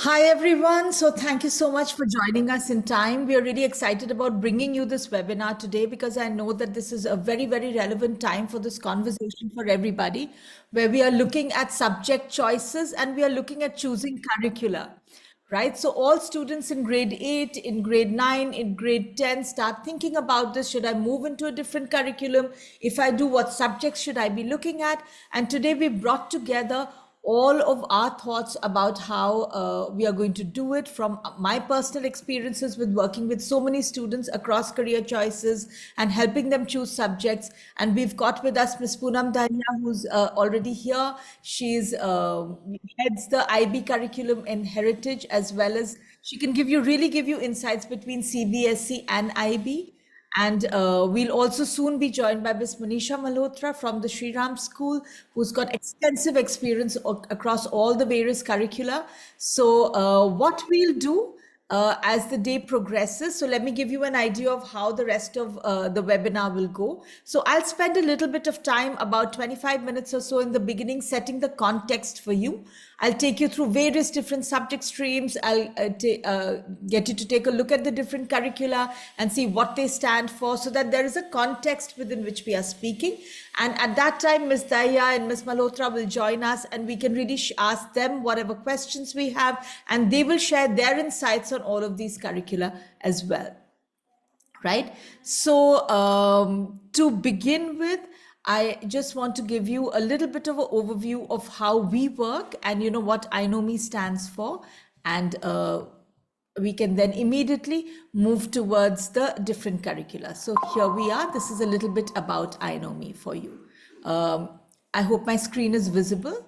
Hi, everyone. So, thank you so much for joining us in time. We are really excited about bringing you this webinar today because I know that this is a very, very relevant time for this conversation for everybody, where we are looking at subject choices and we are looking at choosing curricula, right? So, all students in grade 8, in grade 9, in grade 10 start thinking about this. Should I move into a different curriculum? If I do, what subjects should I be looking at? And today we brought together all of our thoughts about how we are going to do it from my personal experiences with working with so many students across career choices and helping them choose subjects. And we've got with us Ms. Poonam Dahiya, who's already here. She's heads the IB curriculum in Heritage, as well as she can really give you insights between CBSE and IB. And we'll also soon be joined by Ms. Manisha Malhotra from the Shri School, who's got extensive experience across all the various curricula. So what we'll do as the day progresses. So let me give you an idea of how the rest of the webinar will go. So I'll spend a little bit of time, about 25 minutes or so in the beginning, setting the context for you. I'll take you through various different subject streams. I'll get you to take a look at the different curricula and see what they stand for so that there is a context within which we are speaking. And at that time, Ms. Dahiya and Ms. Malhotra will join us and we can really ask them whatever questions we have, and they will share their insights on all of these curricula as well. Right? So to begin with, I just want to give you a little bit of an overview of how we work and what Inomi stands for. And we can then immediately move towards the different curricula. So here we are. This is a little bit about Inomi for you. I hope my screen is visible.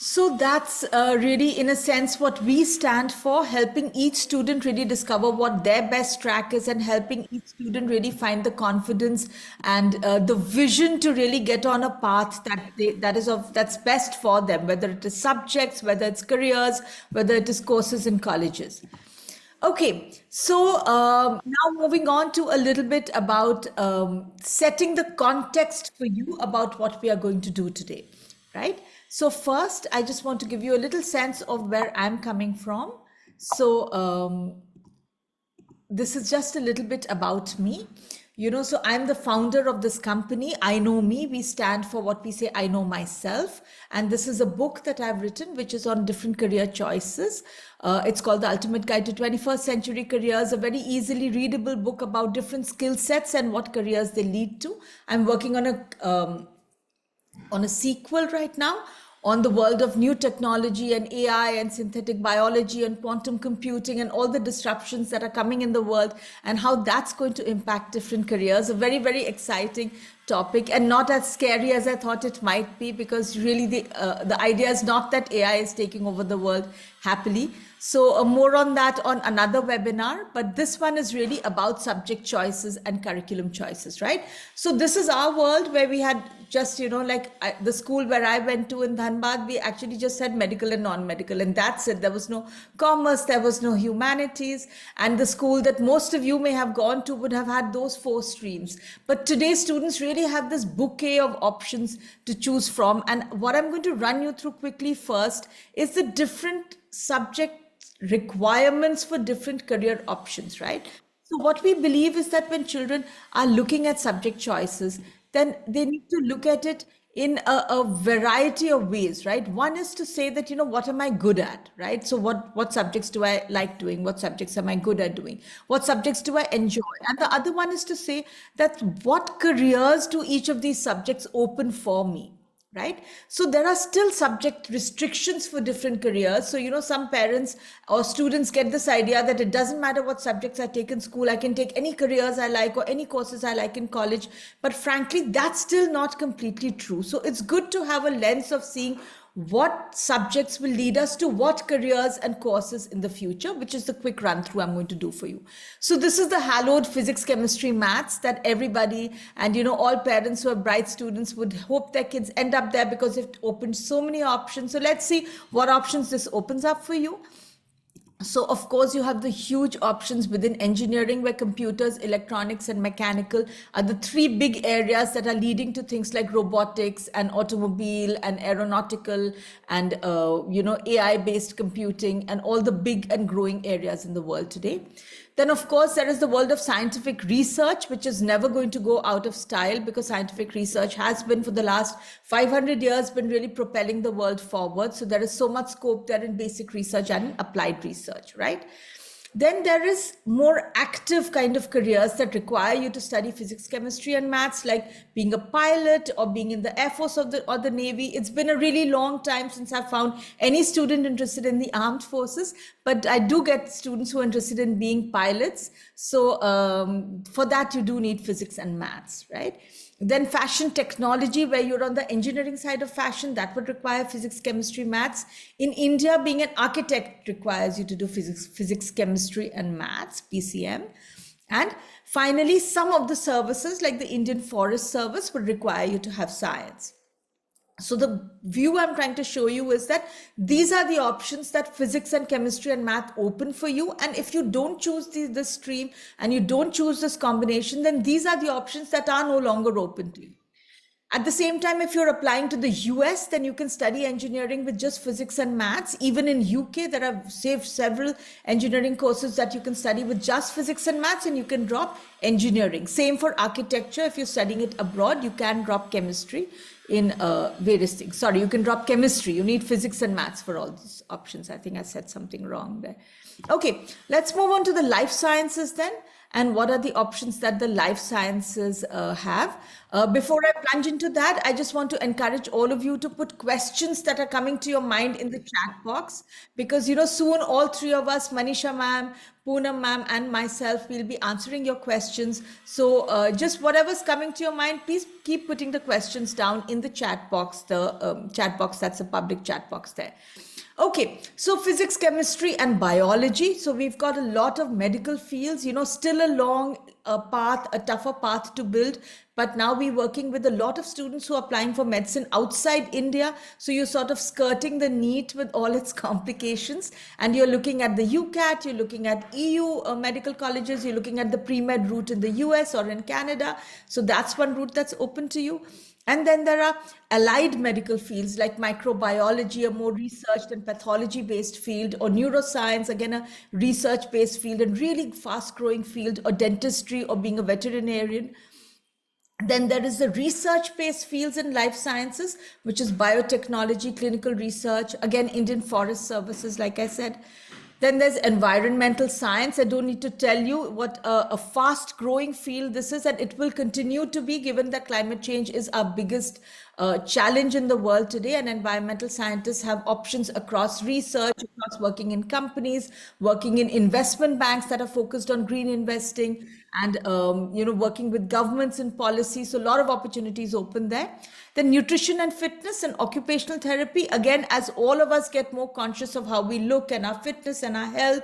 So that's really, in a sense, what we stand for, helping each student really discover what their best track is and helping each student really find the confidence and the vision to really get on a path that's best for them, whether it is subjects, whether it's careers, whether it is courses in colleges. Okay, so now moving on to a little bit about setting the context for you about what we are going to do today, right? So first, I just want to give you a little sense of where I'm coming from. So this is just a little bit about me. So I'm the founder of this company, I Know Me. We stand for what we say, I know myself. And this is a book that I've written, which is on different career choices. It's called The Ultimate Guide to 21st Century Careers, a very easily readable book about different skill sets and what careers they lead to. I'm working on a sequel right now on the world of new technology and AI and synthetic biology and quantum computing and all the disruptions that are coming in the world and how that's going to impact different careers. A very, very exciting topic and not as scary as I thought it might be, because really the idea is not that AI is taking over the world happily. So more on that on another webinar, but this one is really about subject choices and curriculum choices, right? So this is our world where we had just, the school where I went to in Dhanbad, we actually just had medical and non-medical, and that's it. There was no commerce, there was no humanities, and the school that most of you may have gone to would have had those 4 streams. But today students really have this bouquet of options to choose from. And what I'm going to run you through quickly first is the different subject requirements for different career options, right? So what we believe is that when children are looking at subject choices, then they need to look at it in a variety of ways, right? One is to say that, what am I good at, right? So what subjects do I like doing? What subjects am I good at doing? What subjects do I enjoy? And the other one is to say that what careers do each of these subjects open for me? Right? So there are still subject restrictions for different careers. So, some parents or students get this idea that it doesn't matter what subjects I take in school, I can take any careers I like or any courses I like in college. But frankly, that's still not completely true. So it's good to have a lens of seeing what subjects will lead us to what careers and courses in the future, which is the quick run through I'm going to do for you. So this is the hallowed physics, chemistry, maths that everybody and all parents who are bright students would hope their kids end up there, because it opens so many options. So let's see what options this opens up for you. So of course you have the huge options within engineering, where computers, electronics and mechanical are the three big areas that are leading to things like robotics and automobile and aeronautical and AI based computing and all the big and growing areas in the world today. Then, of course, there is the world of scientific research, which is never going to go out of style, because scientific research has been for the last 500 years been really propelling the world forward. So there is so much scope there in basic research and in applied research, right? Then there is more active kind of careers that require you to study physics, chemistry, and maths, like being a pilot or being in the Air Force or the Navy. It's been a really long time since I've found any student interested in the armed forces, but I do get students who are interested in being pilots. So for that, you do need physics and maths, right? Then fashion technology, where you're on the engineering side of fashion, that would require physics, chemistry, maths. In India, being an architect requires you to do physics, chemistry, and maths, PCM. And finally, some of the services like the Indian Forest Service would require you to have science. So the view I'm trying to show you is that these are the options that physics and chemistry and math open for you. And if you don't choose this stream and you don't choose this combination, then these are the options that are no longer open to you. At the same time, if you're applying to the US, then you can study engineering with just physics and maths. Even in UK, there are several engineering courses that you can study with just physics and maths, and you can drop engineering. Same for architecture. If you're studying it abroad, you can drop chemistry in various things. Sorry, you can drop chemistry. You need physics and maths for all these options. I think I said something wrong there. Okay, let's move on to the life sciences then. And what are the options that the life sciences have? Before I plunge into that, I just want to encourage all of you to put questions that are coming to your mind in the chat box, because soon all three of us, Manisha ma'am, Poonam ma'am, and myself, will be answering your questions. So just whatever's coming to your mind, please keep putting the questions down in the chat box, that's a public chat box there. Okay, so physics, chemistry, and biology. So we've got a lot of medical fields, still a long path, a tougher path to build. But now we're working with a lot of students who are applying for medicine outside India. So you're sort of skirting the NEET with all its complications. And you're looking at the UCAT, you're looking at EU medical colleges, you're looking at the pre-med route in the US or in Canada. So that's one route that's open to you. And then there are allied medical fields like microbiology, a more researched and pathology-based field, or neuroscience, again, a research-based field and really fast-growing field, or dentistry, or being a veterinarian. Then there is the research-based fields in life sciences, which is biotechnology, clinical research, again, Indian Forest Services, like I said. Then there's environmental science. I don't need to tell you what a fast growing field this is, and it will continue to be, given that climate change is our biggest challenge in the world today. And environmental scientists have options across research, across working in companies, working in investment banks that are focused on green investing, and working with governments in policy. So a lot of opportunities open there. Then nutrition and fitness and occupational therapy. Again, as all of us get more conscious of how we look and our fitness and our health,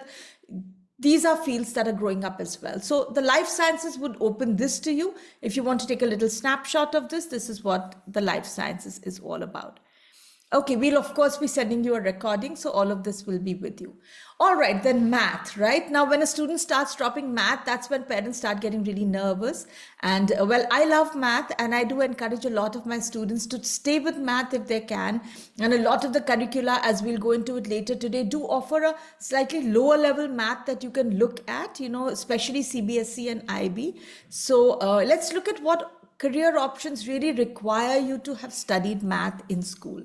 these are fields that are growing up as well. So the life sciences would open this to you. If you want to take a little snapshot of this, this is what the life sciences is all about. Okay, we'll of course be sending you a recording, so all of this will be with you. All right, then math, right? Now, when a student starts dropping math, that's when parents start getting really nervous. And well, I love math, and I do encourage a lot of my students to stay with math if they can. And a lot of the curricula, as we'll go into it later today, do offer a slightly lower level math that you can look at, especially CBSE and IB. So let's look at what career options really require you to have studied math in school.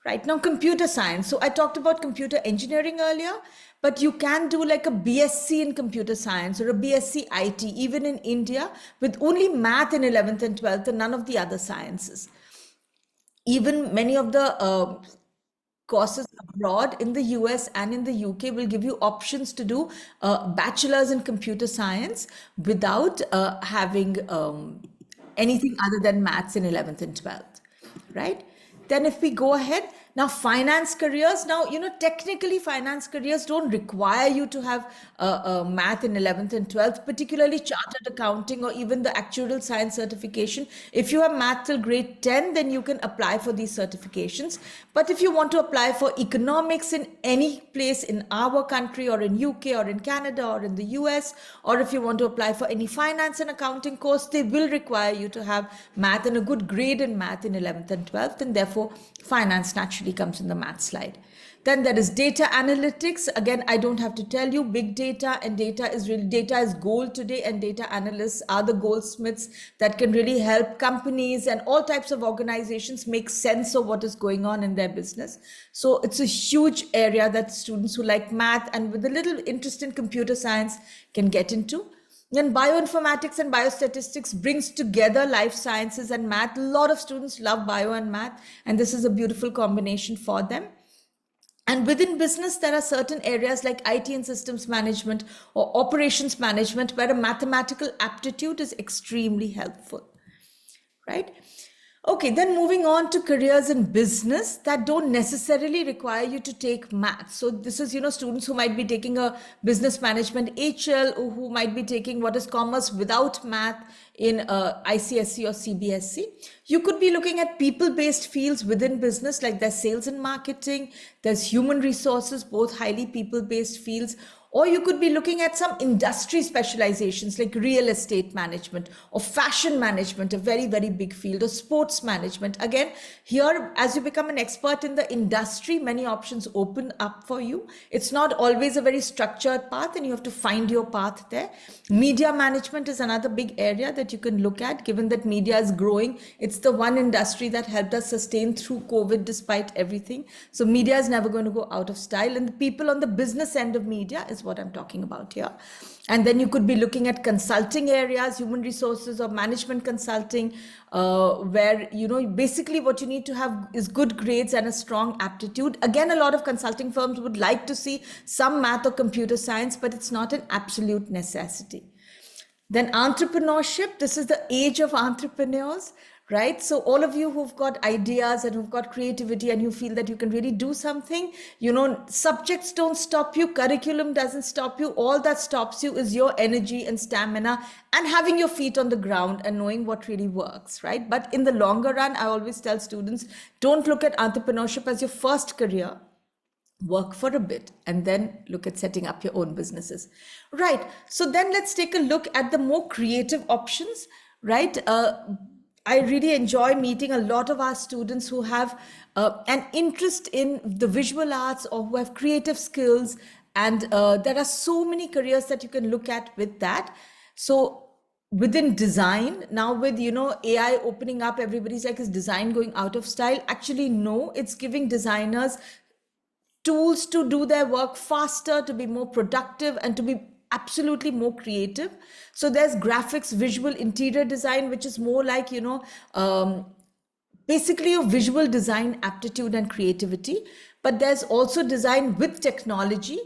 Right now, computer science. So I talked about computer engineering earlier, but you can do like a BSc in computer science or a BSc IT, even in India, with only math in 11th and 12th and none of the other sciences. Even many of the courses abroad in the US and in the UK will give you options to do bachelor's in computer science without having anything other than maths in 11th and 12th, right? Then if we go ahead, now finance careers, now, technically finance careers don't require you to have math in 11th and 12th, particularly chartered accounting or even the actuarial science certification. If you have math till grade 10, then you can apply for these certifications. But if you want to apply for economics in any place in our country or in UK or in Canada or in the US, or if you want to apply for any finance and accounting course, they will require you to have math and a good grade in math in 11th and 12th, and therefore finance naturally comes in the math slide. Then there is data analytics. Again, I don't have to tell you, big data and data is gold today, and data analysts are the goldsmiths that can really help companies and all types of organizations make sense of what is going on in their business. So it's a huge area that students who like math and with a little interest in computer science can get into. Then bioinformatics and biostatistics brings together life sciences and math. A lot of students love bio and math, and this is a beautiful combination for them. And within business, there are certain areas like IT and systems management or operations management where a mathematical aptitude is extremely helpful, right? Okay, then moving on to careers in business that don't necessarily require you to take math. So this is, students who might be taking a business management HL, or who might be taking what is commerce without math in ICSE or CBSE. You could be looking at people-based fields within business, like there's sales and marketing, there's human resources, both highly people-based fields. Or you could be looking at some industry specializations like real estate management or fashion management, a very, very big field, or sports management. Again, here, as you become an expert in the industry, many options open up for you. It's not always a very structured path, and you have to find your path there. Media management is another big area that you can look at, given that media is growing. It's the one industry that helped us sustain through COVID despite everything. So media is never going to go out of style, and the people on the business end of media is what I'm talking about here. And then you could be looking at consulting areas, human resources or management consulting, where, basically what you need to have is good grades and a strong aptitude. Again, a lot of consulting firms would like to see some math or computer science, but it's not an absolute necessity. Then entrepreneurship, this is the age of entrepreneurs, right? So all of you who've got ideas and who've got creativity and you feel that you can really do something, subjects don't stop you, curriculum doesn't stop you. All that stops you is your energy and stamina and having your feet on the ground and knowing what really works, right? But in the longer run, I always tell students, don't look at entrepreneurship as your first career. Work for a bit and then look at setting up your own businesses. Right. So then let's take a look at the more creative options, right? I really enjoy meeting a lot of our students who have an interest in the visual arts or who have creative skills. And there are so many careers that you can look at with that. So within design, now with, AI opening up, everybody's like, is design going out of style? Actually, no, it's giving designers tools to do their work faster, to be more productive, and to be absolutely more creative. So there's graphics, visual, interior design, which is more like, basically a visual design aptitude and creativity. But there's also design with technology.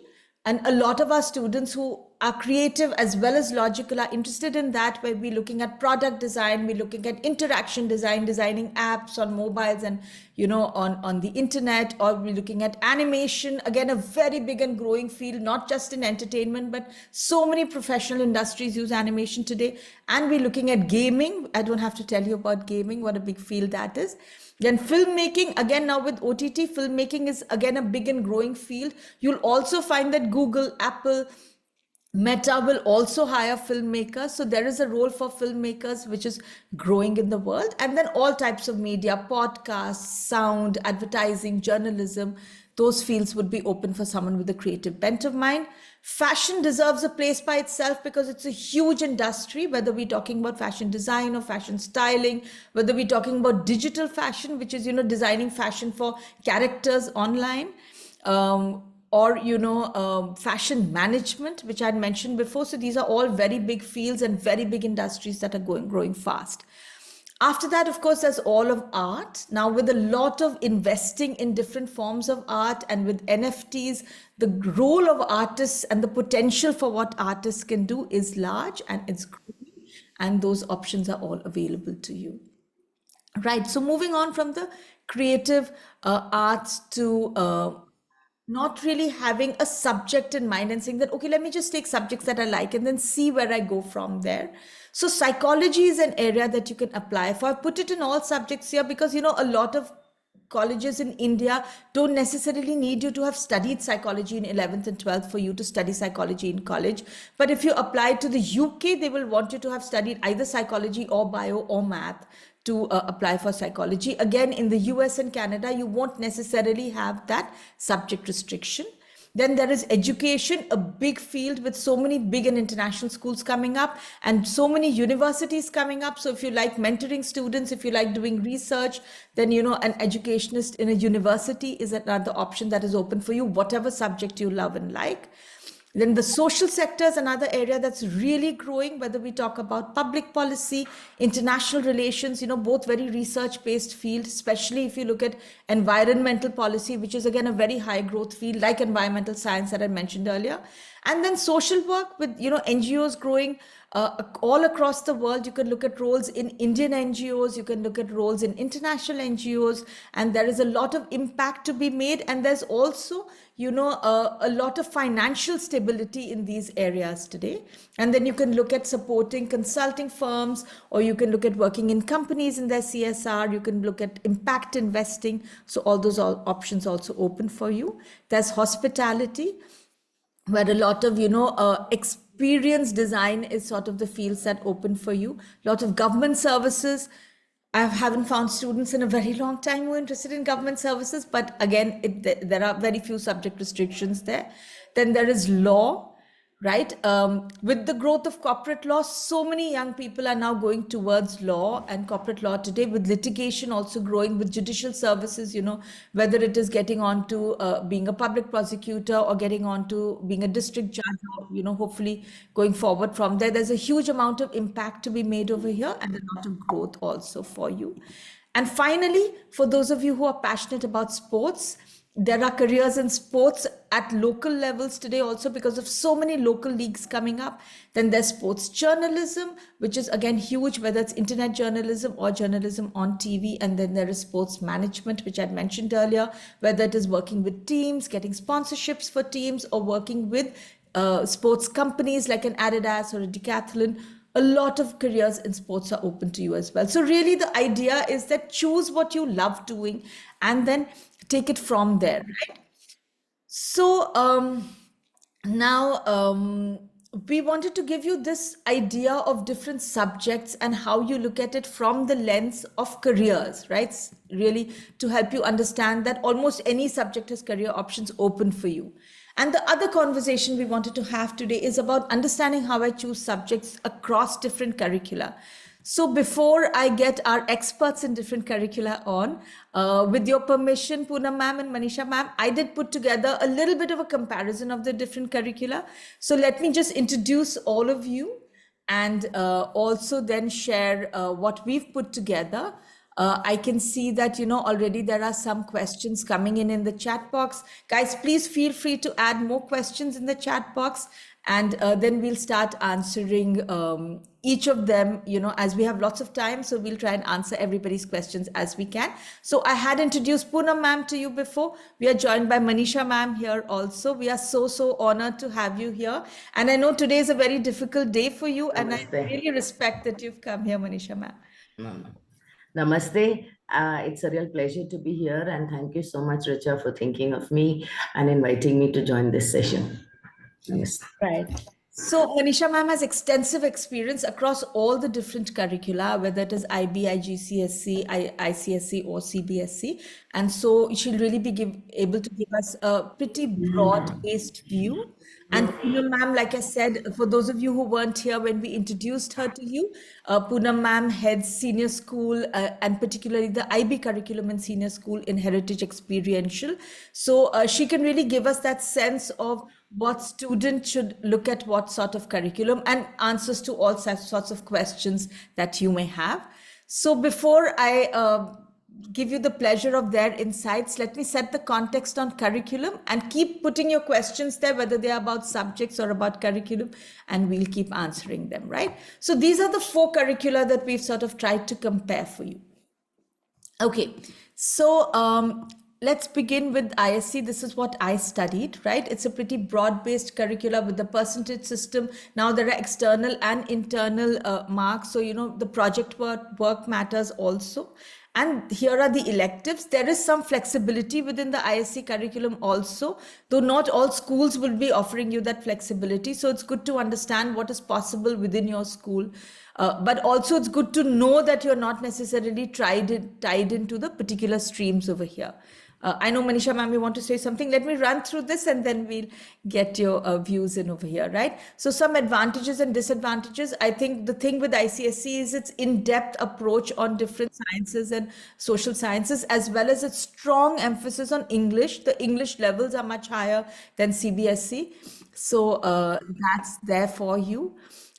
And a lot of our students who are creative as well as logical are interested in that, where we're looking at product design, we're looking at interaction design, designing apps on mobiles and, on the internet, or we're looking at animation, again, a very big and growing field, not just in entertainment, but so many professional industries use animation today. And we're looking at gaming. I don't have to tell you about gaming, what a big field that is. Then filmmaking, again, now with OTT, filmmaking is again a big and growing field. You'll also find that Google, Apple, Meta will also hire filmmakers. So there is a role for filmmakers, which is growing in the world. And then all types of media, podcasts, sound, advertising, journalism. those fields would be open for someone with a creative bent of mind. Fashion deserves a place by itself because it's a huge industry, whether we're talking about fashion design or fashion styling, whether we're talking about digital fashion, which is, designing fashion for characters online, or, fashion management, which I'd mentioned before. So these are all very big fields and very big industries that are growing fast. After that, of course, there's all of art. Now, with a lot of investing in different forms of art and with NFTs, the role of artists and the potential for what artists can do is large and it's growing, and those options are all available to you. Right. So moving on from the creative arts to not really having a subject in mind and saying that, okay, let me just take subjects that I like and then see where I go from there. So psychology is an area that you can apply for. I put it in all subjects here because, a lot of colleges in India don't necessarily need you to have studied psychology in 11th and 12th for you to study psychology in college. But if you apply to the UK, they will want you to have studied either psychology or bio or math to apply for psychology. Again, in the US and Canada, you won't necessarily have that subject restriction. Then there is education, a big field with so many big and international schools coming up and so many universities coming up. So if you like mentoring students, if you like doing research, then, an educationist in a university is another option that is open for you, whatever subject you love and like. Then the social sector is another area that's really growing, whether we talk about public policy, international relations, both very research-based field, especially if you look at environmental policy, which is again a very high growth field like environmental science that I mentioned earlier. And then social work with, NGOs growing all across the world. You can look at roles in Indian NGOs, you can look at roles in international NGOs, and there is a lot of impact to be made. And there's also, a lot of financial stability in these areas today. And then you can look at supporting consulting firms, or you can look at working in companies in their CSR, you can look at impact investing. So all those options also open for you. There's hospitality, where a lot of, experience design is sort of the fields that open for you. A lot of government services. I haven't found students in a very long time who are interested in government services, but again, there are very few subject restrictions there. Then there is law, right? With the growth of corporate law, so many young people are now going towards law and corporate law today, with litigation also growing, with judicial services, whether it is getting on to being a public prosecutor or getting on to being a district judge, or, hopefully going forward from there. There's a huge amount of impact to be made over here and a lot of growth also for you. And finally, for those of you who are passionate about sports, there are careers in sports at local levels today also because of so many local leagues coming up. Then there's sports journalism, which is again huge, whether it's internet journalism or journalism on TV. And then there is sports management, which I mentioned earlier, whether it is working with teams, getting sponsorships for teams, or working with sports companies like an Adidas or a Decathlon. A lot of careers in sports are open to you as well. So really the idea is that choose what you love doing and then take it from there, right? So now we wanted to give you this idea of different subjects and how you look at it from the lens of careers, right? Really to help you understand that almost any subject has career options open for you. And the other conversation we wanted to have today is about understanding how I choose subjects across different curricula. So before I get our experts in different curricula on, with your permission, Poonam ma'am and Manisha ma'am, I did put together a little bit of a comparison of the different curricula. So let me just introduce all of you and also then share what we've put together. I can see that, already there are some questions coming in the chat box. Guys, please feel free to add more questions in the chat box, and then we'll start answering each of them, as we have lots of time. So we'll try and answer everybody's questions as we can. So I had introduced Poonam ma'am to you before. We are joined by Manisha ma'am here also. We are so honored to have you here. And I know today is a very difficult day for you, and I really respect that you've come here, Manisha ma'am. Namaste. It's a real pleasure to be here, and thank you so much, Richa, for thinking of me and inviting me to join this session. Namaste. Right. So Manisha ma'am has extensive experience across all the different curricula, whether it is IB, IGCSE, ICSE or CBSE. And so she'll really be able to give us a pretty broad-based view. And Poonam ma'am, like I said, for those of you who weren't here when we introduced her to you, Poonam ma'am heads senior school and particularly the IB curriculum in senior school in Heritage Experiential. So she can really give us that sense of what students should look at what sort of curriculum and answers to all such sorts of questions that you may have. So before I give you the pleasure of their insights, let me set the context on curriculum and keep putting your questions there, whether they are about subjects or about curriculum, and we'll keep answering them, right? So these are the 4 curricula that we've sort of tried to compare for you. Okay, so let's begin with ISC. This is what I studied, right? It's a pretty broad-based curricula with the percentage system. Now there are external and internal marks. So, the project work matters also. And here are the electives. There is some flexibility within the ISC curriculum also, though not all schools will be offering you that flexibility. So it's good to understand what is possible within your school. But also it's good to know that you're not necessarily tied into the particular streams over here. I know Manisha ma'am, you want to say something. Let me run through this and then we'll get your views in over here, right? So some advantages and disadvantages. I think the thing with ICSE is its in-depth approach on different sciences and social sciences, as well as its strong emphasis on English. The English levels are much higher than CBSE. So that's there for you.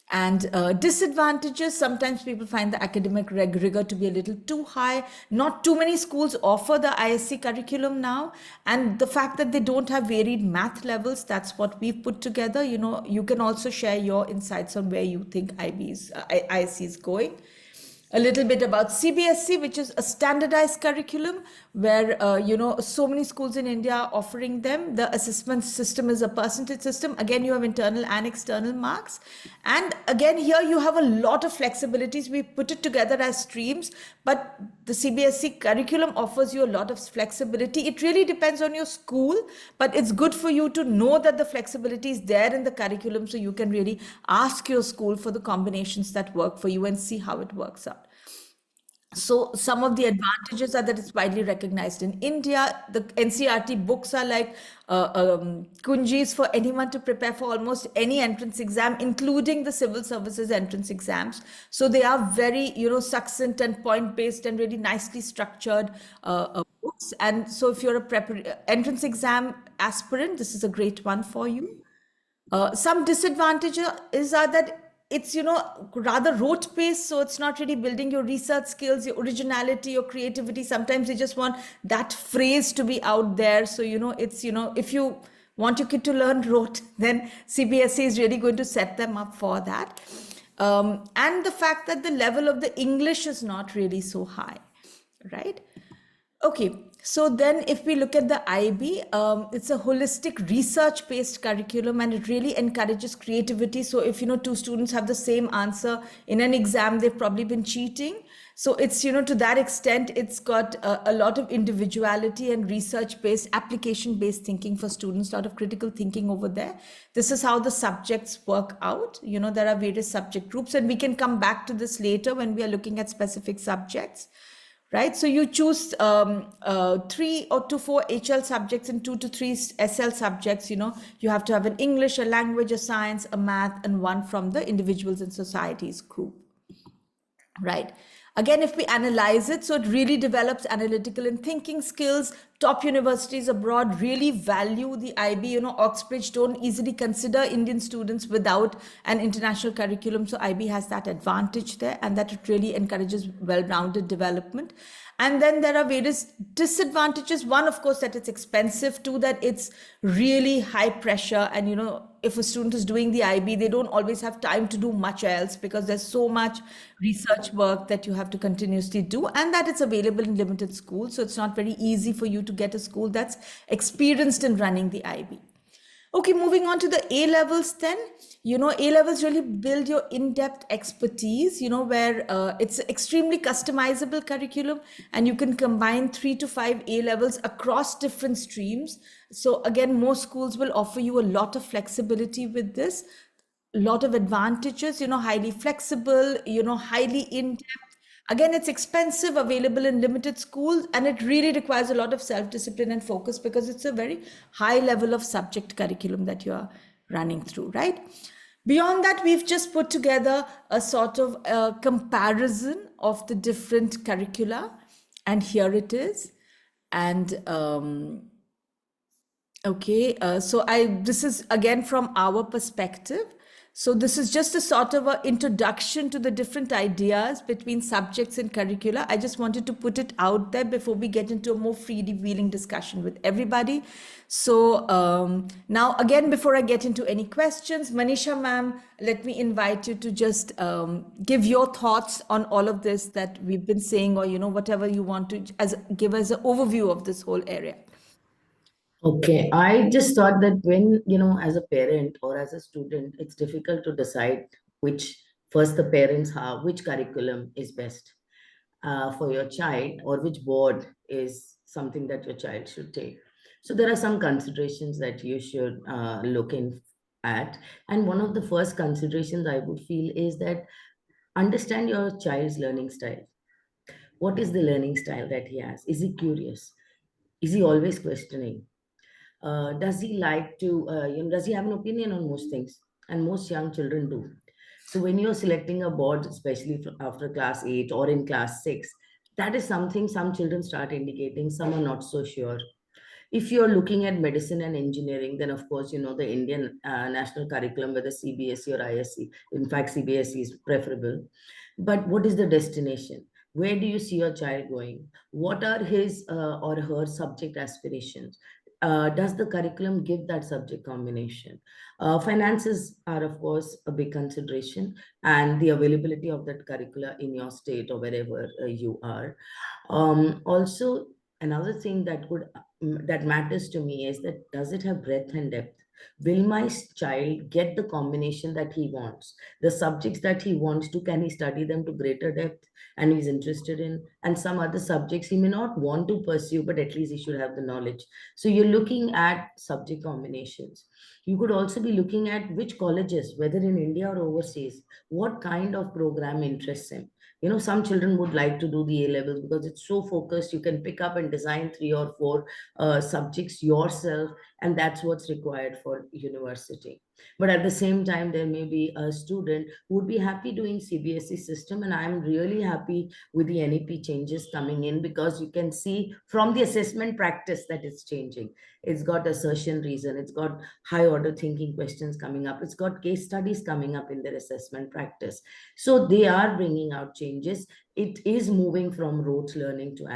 And disadvantages, sometimes people find the academic rigor to be a little too high. Not too many schools offer the ISC curriculum now. And the fact that they don't have varied math levels, that's what we've put together. You can also share your insights on where you think ISC is going. A little bit about CBSE, which is a standardized curriculum where, so many schools in India are offering them. The assessment system is a percentage system. Again, you have internal and external marks. And again, here you have a lot of flexibilities. We put it together as streams, but the CBSE curriculum offers you a lot of flexibility. It really depends on your school, but it's good for you to know that the flexibility is there in the curriculum so you can really ask your school for the combinations that work for you and see how it works out. So some of the advantages are that it's widely recognized in India. The NCERT books are like kunjis for anyone to prepare for almost any entrance exam, including the civil services entrance exams. So they are very, succinct and point-based and really nicely structured books. And so if you're a entrance exam aspirant, this is a great one for you. Some disadvantages are that it's rather rote paced, so it's not really building your research skills, your originality, your creativity. Sometimes you just want that phrase to be out there. So it's if you want your kid to learn rote, then CBSE is really going to set them up for that. And the fact that the level of the English is not really so high, right? Okay, so then if we look at the IB, it's a holistic research-based curriculum and it really encourages creativity. So if, two students have the same answer in an exam, they've probably been cheating. So it's, to that extent, it's got a lot of individuality and research-based, application-based thinking for students, a lot of critical thinking over there. This is how the subjects work out. There are various subject groups and we can come back to this later when we are looking at specific subjects. Right, so you choose 3 to 4 HL subjects and 2 to 3 SL subjects. You have to have an English, a language, a science, a math, and one from the individuals and societies group. Right. Again, if we analyze it, so it really develops analytical and thinking skills. Top universities abroad really value the IB. Oxbridge don't easily consider Indian students without an international curriculum. So IB has that advantage there, and that it really encourages well-rounded development. And then there are various disadvantages. One, of course, that it's expensive. Two, that it's really high pressure. And, if a student is doing the IB, they don't always have time to do much else because there's so much research work that you have to continuously do, and that it's available in limited schools. So it's not very easy for you to get a school that's experienced in running the IB. Okay, moving on to the A levels then. A levels really build your in-depth expertise, where it's an extremely customizable curriculum and you can combine 3 to 5 A levels across different streams. So again, most schools will offer you a lot of flexibility with this, a lot of advantages, highly flexible, highly in-depth, Again, it's expensive, available in limited schools, and it really requires a lot of self-discipline and focus because it's a very high level of subject curriculum that you are running through, right? Beyond that, we've just put together a sort of a comparison of the different curricula, and here it is. And okay, so this is again from our perspective. So this is just a sort of an introduction to the different ideas between subjects and curricula. I just wanted to put it out there before we get into a more freely-wheeling discussion with everybody. So now again, before I get into any questions, Manisha ma'am, let me invite you to just give your thoughts on all of this that we've been saying, or whatever you want to give as an overview of this whole area. Okay, I just thought that when, as a parent or as a student, it's difficult to decide which, first the parents have, which curriculum is best for your child, or which board is something that your child should take. So there are some considerations that you should look in at. And one of the first considerations I would feel is that understand your child's learning style. What is the learning style that he has? Is he curious? Is he always questioning? Does he like to, does he have an opinion on most things? And most young children do. So when you're selecting a board, especially after class 8 or in class 6, that is something some children start indicating, some are not so sure. If you're looking at medicine and engineering, then of course, the Indian national curriculum, whether CBSE or ISC, in fact, CBSE is preferable. But what is the destination? Where do you see your child going? What are his or her subject aspirations? Does the curriculum give that subject combination? Finances are, of course, a big consideration, and the availability of that curricula in your state or wherever you are. Also, another thing that matters to me is that does it have breadth and depth? Will my child get the combination that he wants? The subjects that he wants to, can he study them to greater depth and he's interested in? And some other subjects he may not want to pursue, but at least he should have the knowledge. So you're looking at subject combinations. You could also be looking at which colleges, whether in India or overseas, what kind of program interests him. Some children would like to do the A levels because it's so focused. You can pick up and design 3 or 4 subjects yourself, and that's what's required for university. But at the same time, there may be a student who would be happy doing CBSE system, and I'm really happy with the NEP changes coming in, because you can see from the assessment practice that it's changing. It's got assertion reason, it's got high order thinking questions coming up, it's got case studies coming up in their assessment practice. So they are bringing out changes. It is moving from rote learning to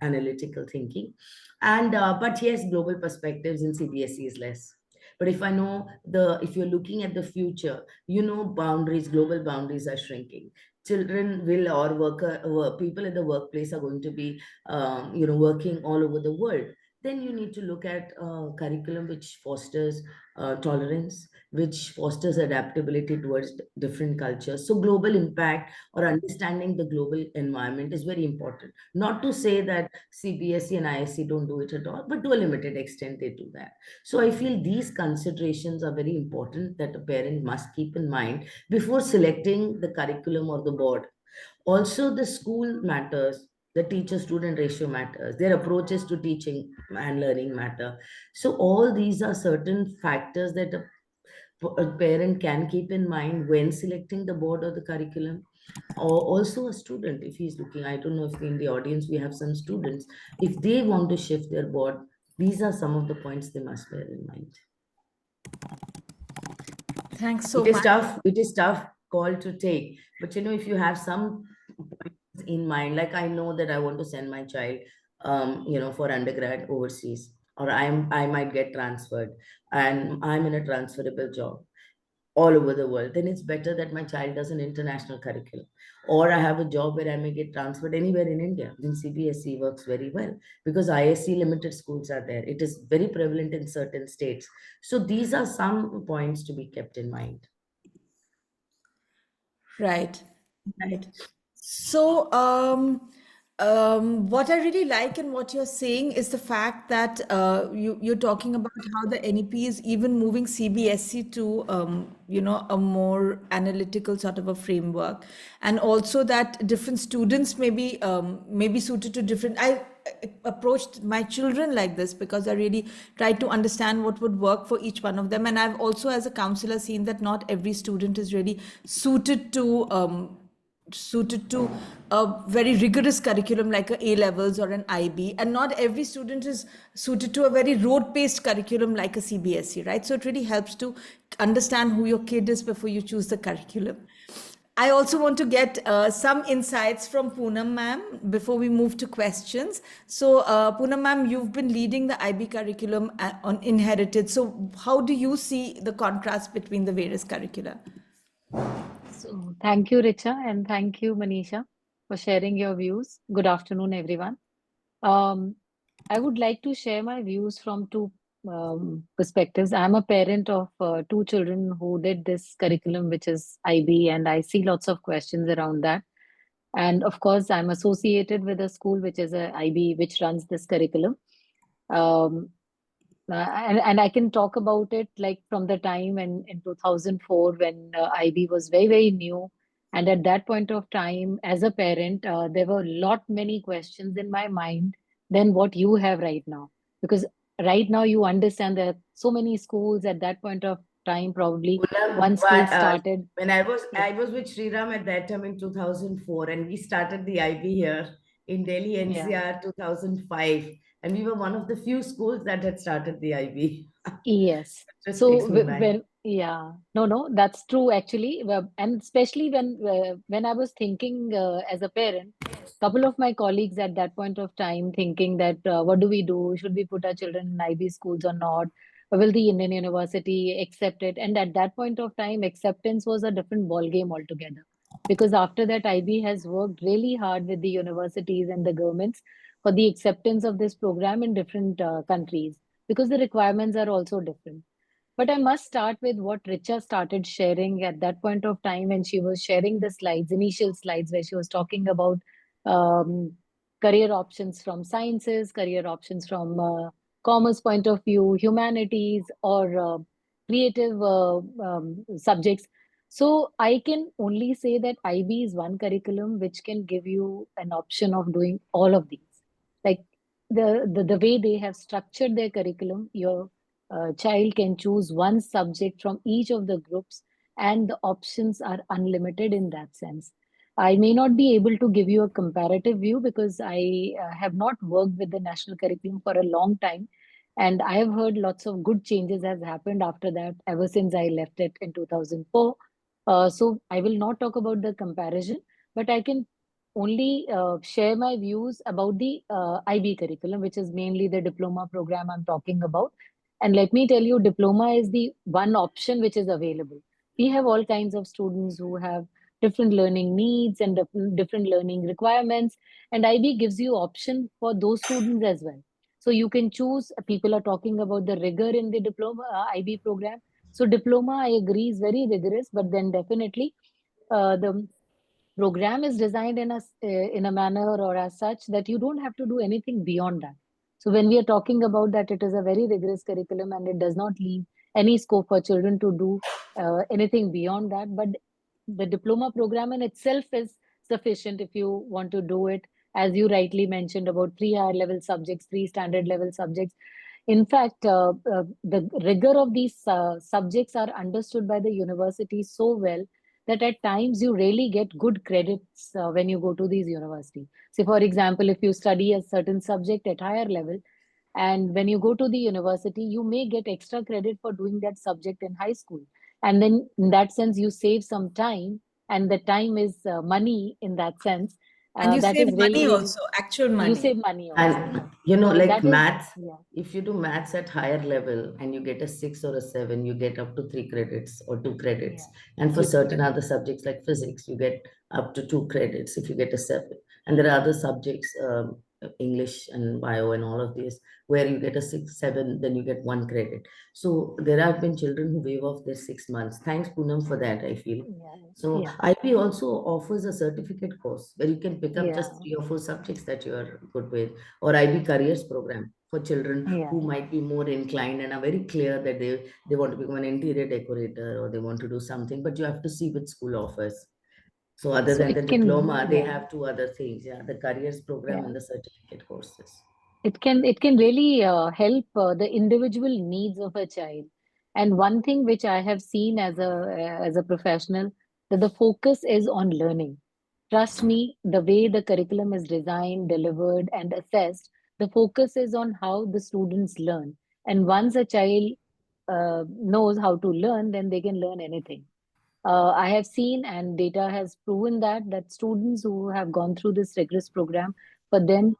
analytical thinking. And but yes, global perspectives in CBSE is less. But if you're looking at the future, boundaries, global boundaries are shrinking. Children will, or people in the workplace are going to be, working all over the world. Then you need to look at curriculum which fosters tolerance, which fosters adaptability towards different cultures. So global impact or understanding the global environment is very important. Not to say that CBSE and ISC don't do it at all, but to a limited extent they do that. So I feel these considerations are very important that a parent must keep in mind before selecting the curriculum or the board. Also, the school matters, the teacher-student ratio matters, their approaches to teaching and learning matter. So all these are certain factors that a parent can keep in mind when selecting the board or the curriculum. Or also a student, if he's looking, I don't know if in the audience we have some students, if they want to shift their board, these are some of the points they must bear in mind. Thanks so It is much. tough. It is tough call to take. But if you have some points in mind, like I know that I want to send my child, for undergrad overseas, or I might get transferred, and I'm in a transferable job all over the world, then it's better that my child does an international curriculum. Or I have a job where I may get transferred anywhere in India. Then CBSE works very well because ISC limited schools are there. It is very prevalent in certain states. So these are some points to be kept in mind. Right, right. So, What I really like in what you're saying is the fact that you're talking about how the NEP is even moving CBSE to a more analytical sort of a framework, and also that different students may be suited to different. I approached my children like this because I really tried to understand what would work for each one of them, and I've also, as a counselor, seen that not every student is really suited to a very rigorous curriculum like a A levels or an IB, and not every student is suited to a very road paced curriculum like a CBSE, right? So it really helps to understand who your kid is before you choose the curriculum. I also want to get some insights from Poonam ma'am before we move to questions. So, Poonam ma'am, you've been leading the IB curriculum on inherited. So, how do you see the contrast between the various curricula? So, thank you, Richa, and thank you, Manisha, for sharing your views. Good afternoon, everyone. Um, I would like to share my views from two perspectives. I'm a parent of two children who did this curriculum, which is IB, and I see lots of questions around that. And of course, I'm associated with a school which is a IB, which runs this curriculum. Um, and I can talk about it like from the time in 2004 when IB was very, very new. And at that point of time, as a parent, there were a lot many questions in my mind than what you have right now. Because right now you understand there are so many schools at that point of time, probably Poonam, one school started. when I was Yeah. I was with Sriram at that time in 2004, and we started the IB here in Delhi Yeah. NCR 2005, and we were one of the few schools that had started the IB. Yes. Just takes So me back. when yeah, no, that's true actually, and especially when I was thinking as a parent, couple of my colleagues at that point of time thinking that what do we do? Should we put our children in IB schools or not? Or will the Indian University accept it? And at that point of time, acceptance was a different ball game altogether. Because after that, IB has worked really hard with the universities and the governments for the acceptance of this program in different countries because the requirements are also different. But I must start with what Richa started sharing at that point of time when she was sharing the slides, initial slides, where she was talking about um, career options from sciences, career options from commerce point of view, humanities, or creative subjects. So I can only say that IB is one curriculum which can give you an option of doing all of these. Like the way they have structured their curriculum, your child can choose one subject from each of the groups, and the options are unlimited in that sense. I may not be able to give you a comparative view because I have not worked with the national curriculum for a long time, and I have heard lots of good changes has happened after that ever since I left it in 2004. So I will not talk about the comparison, but I can only share my views about the IB curriculum, which is mainly the diploma program I'm talking about. And let me tell you, diploma is the one option which is available. We have all kinds of students who have different learning needs and different learning requirements, and IB gives you option for those students as well. So you can choose. People are talking about the rigor in the diploma IB program. So diploma, I agree, is very rigorous, but then definitely the program is designed in a manner or as such that you don't have to do anything beyond that. So when we are talking about that, it is a very rigorous curriculum and it does not leave any scope for children to do anything beyond that. But the diploma program in itself is sufficient if you want to do it, as you rightly mentioned, about three higher level subjects, three standard level subjects. In fact, the rigor of these subjects are understood by the university so well that at times you really get good credits when you go to these universities. Say, for example, if you study a certain subject at higher level, and when you go to the university, you may get extra credit for doing that subject in high school. And then, in that sense, you save some time, and the time is money in that sense. And you That save is really, money really, also, actual you money. save money also. And So, like that is, maths, yeah, if you do maths at higher level and you get a 6 or a 7, you get up to 3 credits or 2 credits. yeah, And for you certain other subjects like physics, you get up to 2 credits if you get a 7. And there are other subjects, English and bio and all of this, where you get a 6, 7, then you get 1 credit. So there have been children who waive off their 6 months. Thanks, Poonam, for that, I feel. Yeah. So Yeah. IB also offers a certificate course where you can pick up just Yeah. 3 or 4 subjects that you are good with, or IB careers program for children Yeah. who might be more inclined and are very clear that they want to become an interior decorator or they want to do something, but you have to see which school offers. So other So than the it can, diploma, they yeah. have 2 other things, yeah, the careers program Yeah. and the certificate courses. It can really help the individual needs of a child. And one thing which I have seen as a professional, that the focus is on learning. Trust me, the way the curriculum is designed, delivered, and assessed, the focus is on how the students learn. And once a child knows how to learn, then they can learn anything. I have seen, and data has proven that students who have gone through this rigorous program, for them,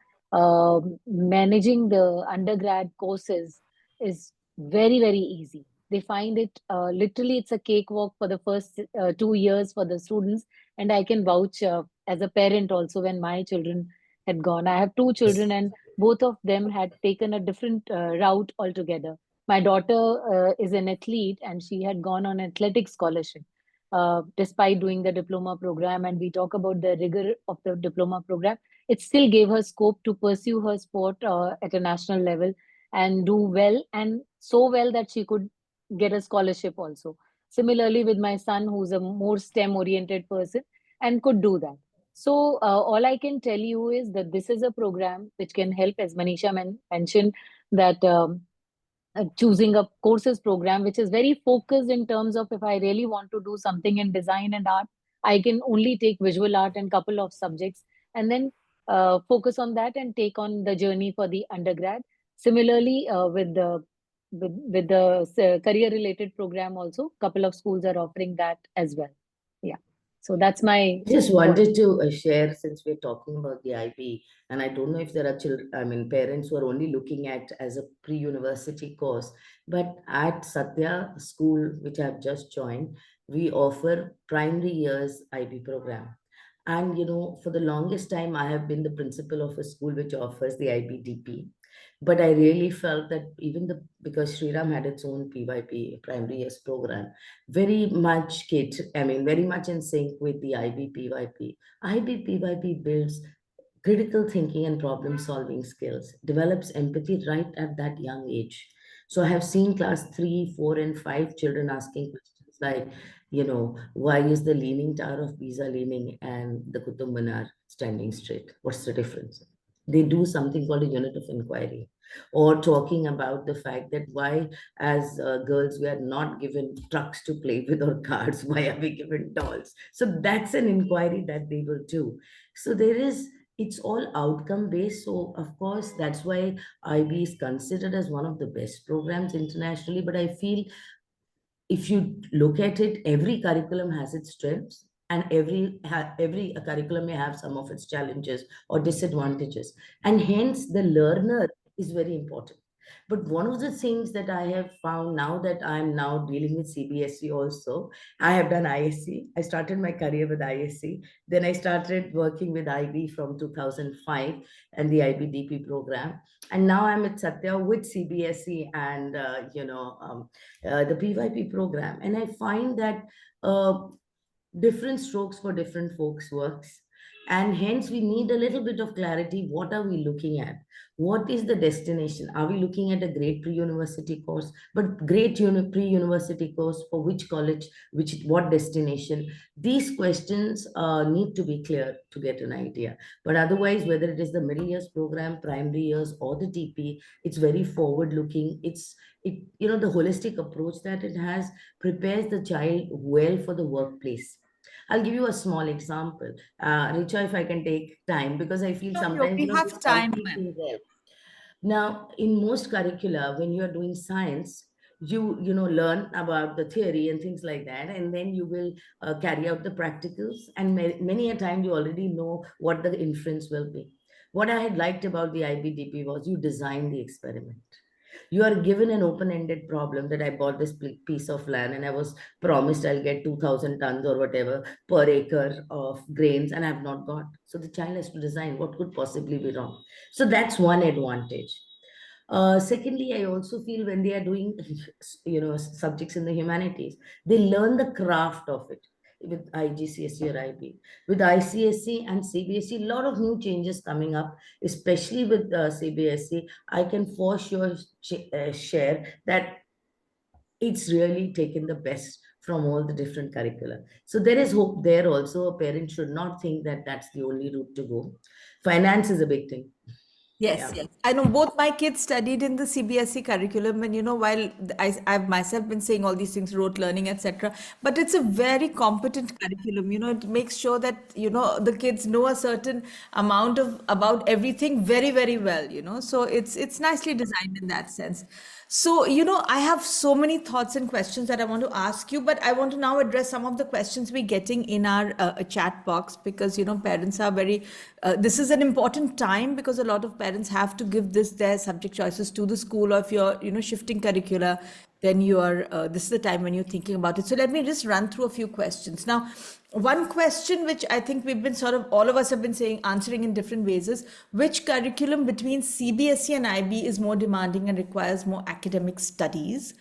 managing the undergrad courses is very, very easy. They find it literally it's a cakewalk for the first 2 years for the students. And I can vouch as a parent also when my children had gone. I have two Yes. children, and both of them had taken a different route altogether. My daughter is an athlete, and she had gone on athletic scholarship despite doing the diploma program. And we talk about the rigor of the diploma program, it still gave her scope to pursue her sport at a national level and do well, and so well that she could get a scholarship also. Similarly, with my son, who's a more STEM oriented person and could do that. So, all I can tell you is that this is a program which can help, as Manisha mentioned, that choosing a courses program which is very focused in terms of, if I really want to do something in design and art, I can only take visual art and couple of subjects, and then focus on that and take on the journey for the undergrad. Similarly, with the career related program also, couple of schools are offering that as well. Yeah. So that's my I just point. wanted to share, since we're talking about the IB, and I don't know if there are children, I mean, parents who are only looking at as a pre-university course, but at Satya school, which I've just joined, we offer primary years IB program. And, for the longest time, I have been the principal of a school which offers the IBDP. But I really felt that because Sriram had its own PYP, primary years program, very much in sync with the IBPYP. IBPYP builds critical thinking and problem solving skills, develops empathy right at that young age. So I have seen class 3, 4, and 5 children asking questions like, why is the Leaning Tower of Pisa leaning and the Qutub Minar standing straight? What's the difference? They do something called a unit of inquiry, or talking about the fact that why, as girls, we are not given trucks to play with or cars. Why are we given dolls? So that's an inquiry that they will do. So it's all outcome based. So of course, that's why IB is considered as one of the best programs internationally. But I feel, if you look at it, every curriculum has its strengths, and every curriculum may have some of its challenges or disadvantages, and hence the learner is very important. But one of the things that I have found, now that I'm now dealing with CBSE also, I have done ISC. I started my career with ISC. Then I started working with IB from 2005 and the IBDP program. And now I'm at Satya with CBSE and, the PYP program. And I find that uh, different strokes for different folks works. And hence we need a little bit of clarity. What are we looking at? What is the destination? Are we looking at a great pre-university course? But great pre-university course for which college, what destination? These questions need to be clear to get an idea. But otherwise, whether it is the middle years program, primary years, or the TP, it's very forward-looking. The holistic approach that it has prepares the child well for the workplace. I'll give you a small example. Richa, if I can take time, because I feel Sure, sure. sometimes, We we have time, complete ma'am. things well. Now, in most curricula, when you are doing science, you learn about the theory and things like that, and then you will carry out the practicals, and many a time you already know what the inference will be. What I had liked about the IBDP was you design the experiment. You are given an open-ended problem that I bought this piece of land and I was promised I'll get 2,000 tons or whatever per acre of grains, and I've not got. So the child has to design what could possibly be wrong. So that's one advantage. Secondly, I also feel when they are doing, subjects in the humanities, they learn the craft of it with IGCSE or IB. With ICSE and CBSE, a lot of new changes coming up, especially with CBSE. I can for sure share that it's really taken the best from all the different curricula. So there is hope there also. A parent should not think that that's the only route to go. Finance is a big thing. Yes, Yeah. yes. I know both my kids studied in the CBSE curriculum, and while I've myself been saying all these things, rote learning, etc., but it's a very competent curriculum. It makes sure that, the kids know a certain amount of about everything very, very well. So it's nicely designed in that sense. So, I have so many thoughts and questions that I want to ask you, but I want to now address some of the questions we're getting in our chat box because, parents are this is an important time because a lot of parents have to give their subject choices to the school, or if you're, shifting curricula, then this is the time when you're thinking about it. So let me just run through a few questions. Now, one question which I think we've been all of us have been answering in different ways is, which curriculum between CBSE and IB is more demanding and requires more academic studies?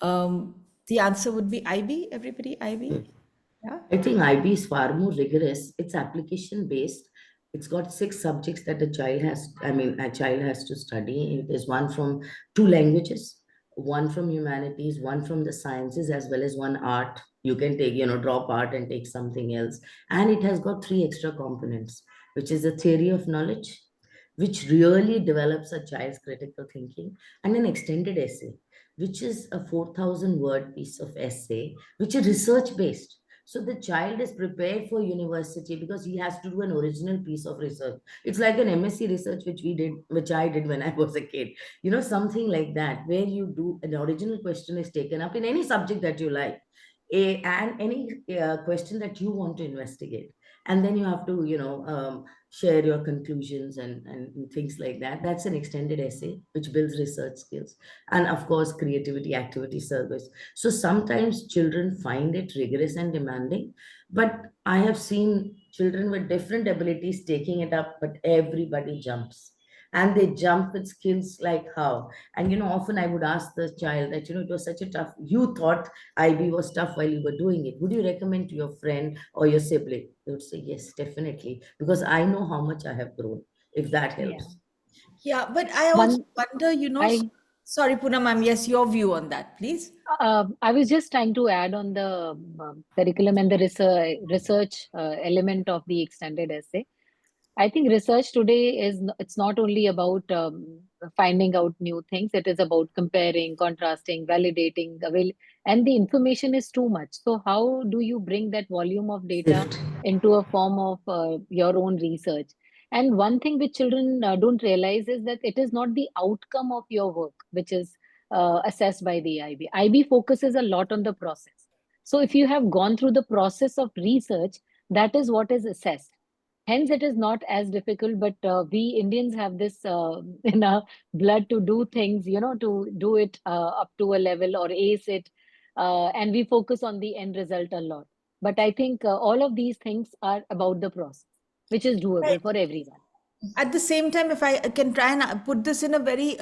The answer would be IB. Everybody, IB? Yeah. I think IB is far more rigorous. It's application based. It's got 6 subjects that a child has to study. It is one from 2 languages, one from humanities, one from the sciences, as well as one art. You can take, drop art and take something else. And it has got 3 extra components, which is a theory of knowledge, which really develops a child's critical thinking, and an extended essay, which is a 4,000 word piece of essay, which is research based. So the child is prepared for university because he has to do an original piece of research. It's like an MSc research, which I did when I was a kid. Something like that, where you do an original question is taken up in any subject that you like, and any question that you want to investigate. And then you have to, share your conclusions and things like that. That's an extended essay, which builds research skills. And of course, creativity, activity, service. So sometimes children find it rigorous and demanding, but I have seen children with different abilities taking it up, but everybody jumps. And they jump with skills like how. And, often I would ask the child that, it was such a tough, you thought IB was tough while you were doing it. Would you recommend to your friend or your sibling? They would say, yes, definitely, because I know how much I have grown, if that Yeah. helps. Yeah, but I also One, wonder, I sorry, Poonam, ma'am, yes, your view on that, please. I was just trying to add on the curriculum and the research element of the extended essay. I think research today it's not only about finding out new things. It is about comparing, contrasting, validating, and the information is too much. So how do you bring that volume of data Sift. into a form of your own research? And one thing which children don't realize is that it is not the outcome of your work which is assessed by the IB. IB focuses a lot on the process. So if you have gone through the process of research, that is what is assessed. Hence, it is not as difficult, but we Indians have this in our blood to do things, to do it up to a level or ace it. And we focus on the end result a lot. But I think all of these things are about the process, which is doable for everyone. At the same time, if I can try and put this in a very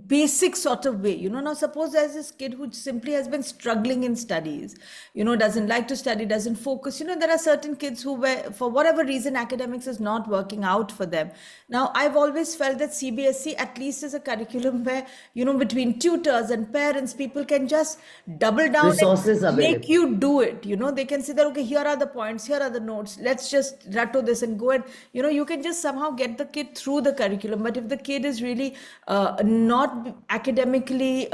basic sort of way, now suppose there's this kid who simply has been struggling in studies, doesn't like to study, doesn't focus. There are certain kids who were, for whatever reason, academics is not working out for them. Now, I've always felt that CBSE at least is a curriculum where, between tutors and parents, people can just double down Resources and make available. you do it. They can say that, okay, here are the points, here are the notes, let's just rattle this and go, and you can just somehow get the kid through the curriculum. But if the kid is really not academically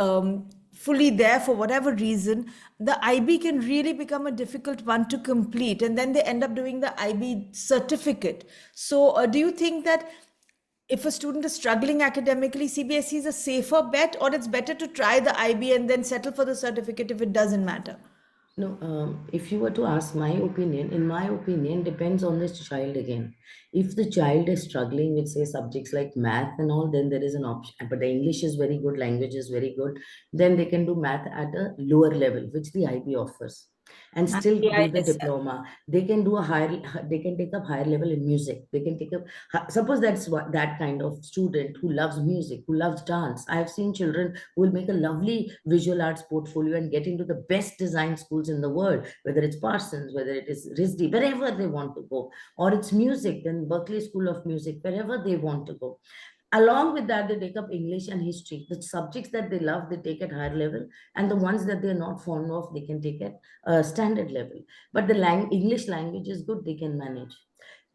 fully there for whatever reason, the IB can really become a difficult one to complete, and then they end up doing the IB certificate. So do you think that if a student is struggling academically, CBSE is a safer bet, or it's better to try the IB and then settle for the certificate if it doesn't matter? No, if you were to ask my opinion, in my opinion, depends on this child again. If the child is struggling with, say, subjects like math and all, then there is an option. But the English is very good, language is very good, then they can do math at a lower level, which the IB offers, and And still the do the ISL. diploma. They can do a higher, they can take up higher level in music. They can take up, suppose that's what that kind of student who loves music, who loves dance. I have seen children who will make a lovely visual arts portfolio and get into the best design schools in the world, whether it's Parsons, whether it is RISD, wherever they want to go, or it's music, then Berkeley School of Music, wherever they want to go. Along with that, they take up English and history. The subjects that they love, they take at higher level, and the ones that they're not fond of, they can take at standard level. But the English language is good, they can manage.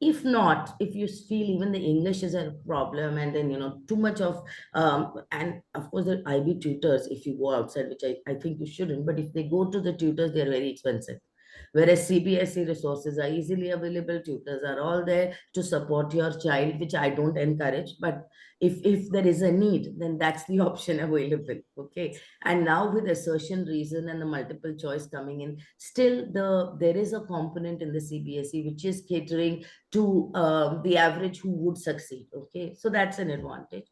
If not, if you feel even the English is a problem, and then too much of and of course the IB tutors, if you go outside, which I think you shouldn't, but if they go to the tutors, they're very expensive. Whereas CBSE resources are easily available, tutors are all there to support your child, which I don't encourage. But if there is a need, then that's the option available. Okay. And now with assertion reason and the multiple choice coming in, still there is a component in the CBSE which is catering to the average who would succeed. Okay. So that's an advantage.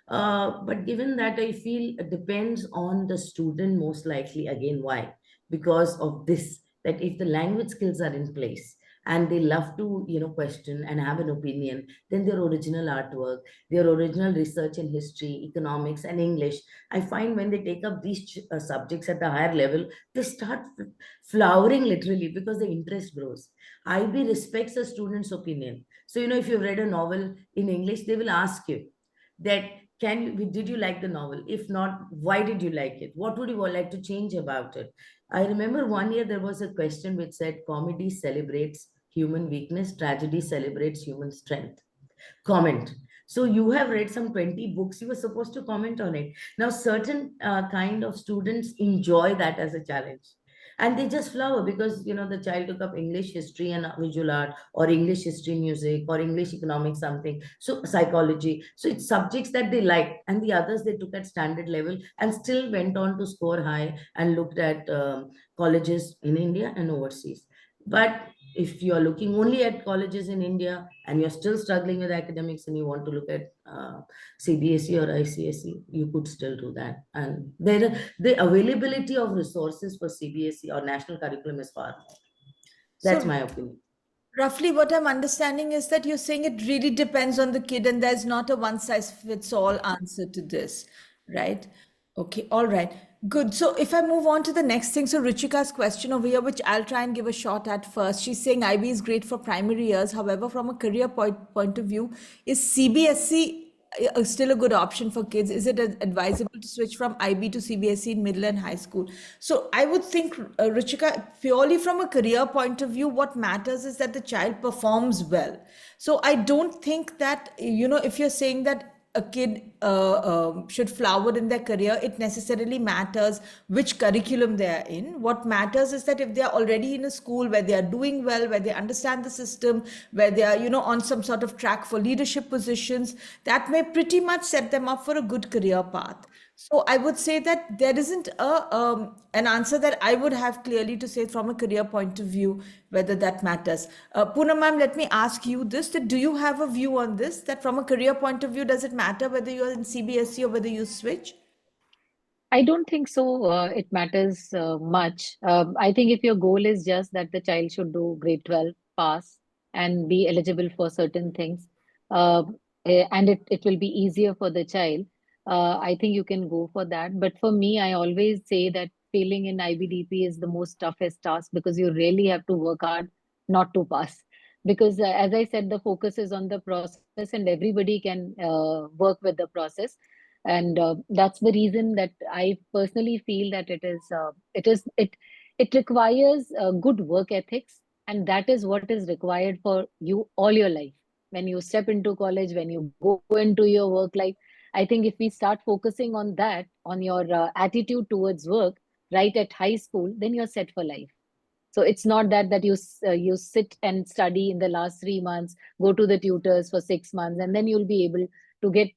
But given that, I feel it depends on the student most likely. Again, why? Because of this, that if the language skills are in place and they love to question and have an opinion, then their original artwork, their original research in history, economics and English, I find when they take up these subjects at the higher level, they start flowering literally, because the interest grows. IB respects a student's opinion. So if you've read a novel in English, they will ask you that, did you like the novel? If not, why did you like it? What would you like to change about it? I remember one year there was a question which said, comedy celebrates human weakness, tragedy celebrates human strength. Comment. So you have read some 20 books, you were supposed to comment on it. Now certain kind of students enjoy that as a challenge, and they just flower because the child took up English history and visual art, or English history music, or English economics something, so psychology. So it's subjects that they like, and the others they took at standard level and still went on to score high and looked at colleges in India and overseas. But if you are looking only at colleges in India and you're still struggling with academics and you want to look at CBSE or ICSE, you could still do that. And the availability of resources for CBSE or national curriculum is far more. That's So my opinion. roughly what I'm understanding is that you're saying it really depends on the kid and there's not a one size fits all answer to this, right? Okay, all right. Good. So if I move on to the next thing, so Ruchika's question over here, which I'll try and give a shot at first. She's saying IB is great for primary years. However, from a career point of view, is CBSE still a good option for kids? Is it advisable to switch from IB to CBSE in middle and high school? So I would think, Ruchika, purely from a career point of view, what matters is that the child performs well. So I don't think that, if you're saying that a kid should flower in their career, it necessarily matters which curriculum they are in. What matters is that if they are already in a school where they are doing well, where they understand the system, where they are, on some sort of track for leadership positions, that may pretty much set them up for a good career path. So I would say that there isn't an answer that I would have clearly to say from a career point of view whether that matters. Poonam ma'am, let me ask you this: that do you have a view on this? That from a career point of view, does it matter whether you're in CBSE or whether you switch? I don't think so. It matters much. I think if your goal is just that the child should do grade 12, pass, and be eligible for certain things, uh, and it will be easier for the child, I think you can go for that. But for me, I always say that failing in IBDP is the most toughest task because you really have to work hard not to pass. Because as I said, the focus is on the process, and everybody can work with the process, and that's the reason that I personally feel that it requires good work ethics, and that is what is required for you all your life. When you step into college, when you go into your work life, I think if we start focusing on that, on your attitude towards work right at high school, then you're set for life. So it's not that you sit and study in the last 3 months, go to the tutors for 6 months, and then you'll be able to get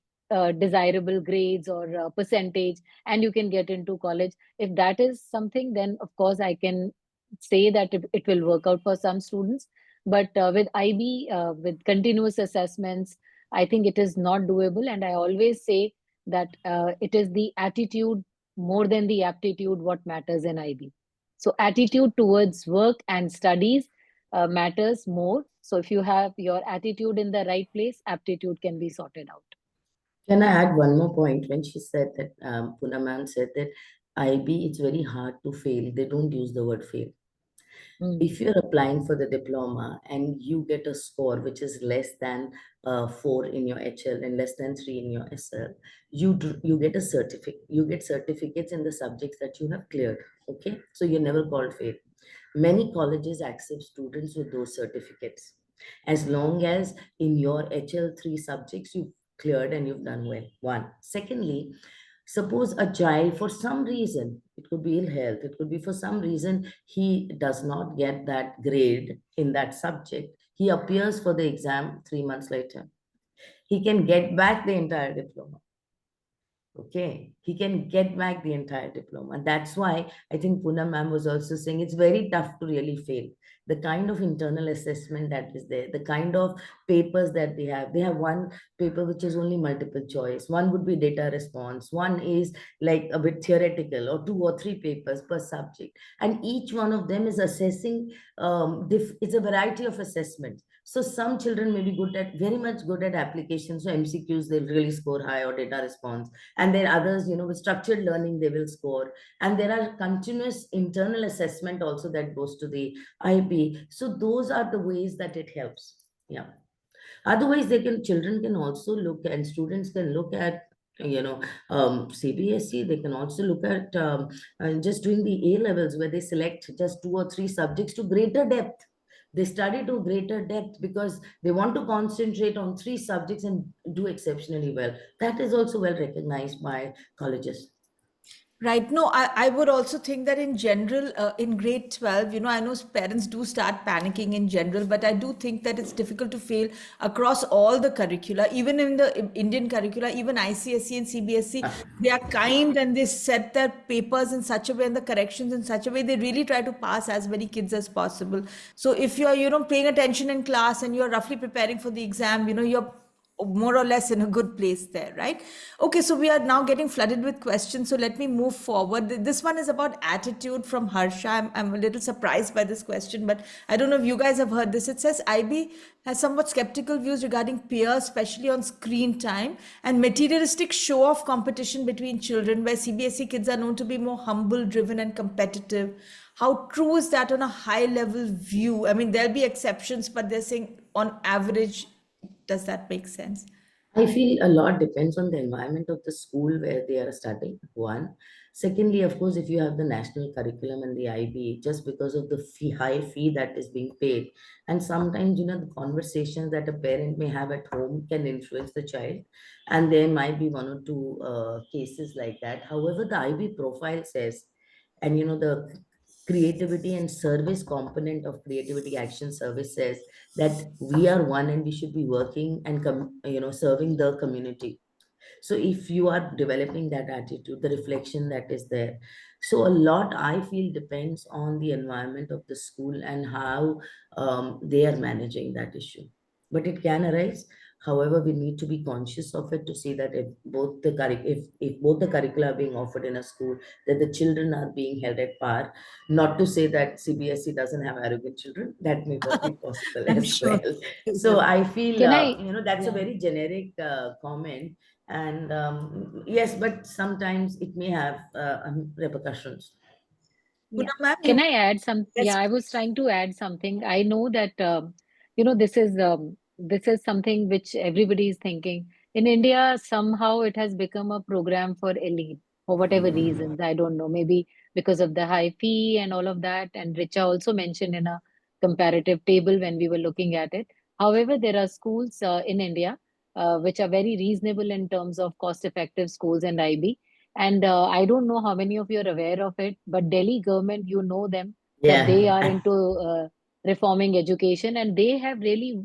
desirable grades or percentage, and you can get into college. If that is something, then of course I can say that it will work out for some students. But with IB, with continuous assessments, I think it is not doable. And I always say that it is the attitude more than the aptitude what matters in IB. So attitude towards work and studies matters more. So if you have your attitude in the right place, aptitude can be sorted out. Can I add one more point? When she said that, Poonam ma'am said that IB, it's very hard to fail. They don't use the word fail. If you're applying for the diploma and you get a score which is less than 4 in your HL and less than 3 in your SL, you get a certificate. You get certificates in the subjects that you have cleared. Okay, so you're never called fail. Many colleges accept students with those certificates as long as in your HL3 subjects you've cleared and you've done well. One. Secondly, suppose a child, for some reason, it could be ill health, it could be for some reason, he does not get that grade in that subject. He appears for the exam 3 months later. He can get back the entire diploma. Okay, he can get back the entire diploma. And that's why I think Poonam ma'am was also saying it's very tough to really fail. The kind of internal assessment that is there, the kind of papers that they have one paper which is only multiple choice. One would be data response. One is like a bit theoretical, or 2 or 3 papers per subject. And each one of them is assessing, it's a variety of assessments. So some children may be very much good at applications. So MCQs, they'll really score high, or data response. And then others, with structured learning, they will score. And there are continuous internal assessment also that goes to the IB. So those are the ways that it helps. Yeah. Otherwise, children can also look, and students can look at, CBSE. They can also look at just doing the A levels, where they select just 2 or 3 subjects to greater depth. They study to greater depth because they want to concentrate on 3 subjects and do exceptionally well. That is also well recognized by colleges. Right. No, I would also think that in general, in grade 12, I know parents do start panicking in general, but I do think that it's difficult to fail across all the curricula, even in the Indian curricula, even ICSE and CBSE, they are kind and they set their papers in such a way and the corrections in such a way, they really try to pass as many kids as possible. So if you're, paying attention in class and you're roughly preparing for the exam, you're more or less in a good place there, right? Okay, so we are now getting flooded with questions. So let me move forward. This one is about attitude from Harsha. I'm a little surprised by this question, but I don't know if you guys have heard this. It says IB has somewhat skeptical views regarding peers, especially on screen time and materialistic show off competition between children, where CBSE kids are known to be more humble, driven, and competitive. How true is that on a high level view? I mean, there'll be exceptions, but they're saying on average, does that make sense? I feel a lot depends on the environment of the school where they are studying. One. Secondly, of course, if you have the national curriculum and the IB, just because of the high fee that is being paid, and sometimes, the conversations that a parent may have at home can influence the child, and there might be 1 or 2 cases like that. However, the IB profile says, and the creativity and service component of creativity action service says that we are one and we should be working and serving the community. So if you are developing that attitude, the reflection that is there, so a lot, I feel, depends on the environment of the school and how they are managing that issue. But it can arise. However, we need to be conscious of it to see that if both the curricula are being offered in a school, that the children are being held at par. Not to say that CBSE doesn't have arrogant children, that may be possible I'm as sure. well. So I feel, Can I? that's a Yeah. very generic comment. And yes, but sometimes it may have repercussions. Yeah. Poonam ma'am, Can you I add some? yes. Yeah, I was trying to add something. I know that this is something which everybody is thinking. In India, somehow it has become a program for elite for whatever reasons. I don't know. Maybe because of the high fee and all of that. And Richa also mentioned in a comparative table when we were looking at it. However, there are schools in India which are very reasonable in terms of cost-effective schools and IB. And I don't know how many of you are aware of it, but Delhi government, you know them, that they are Yeah. into reforming education, and they have really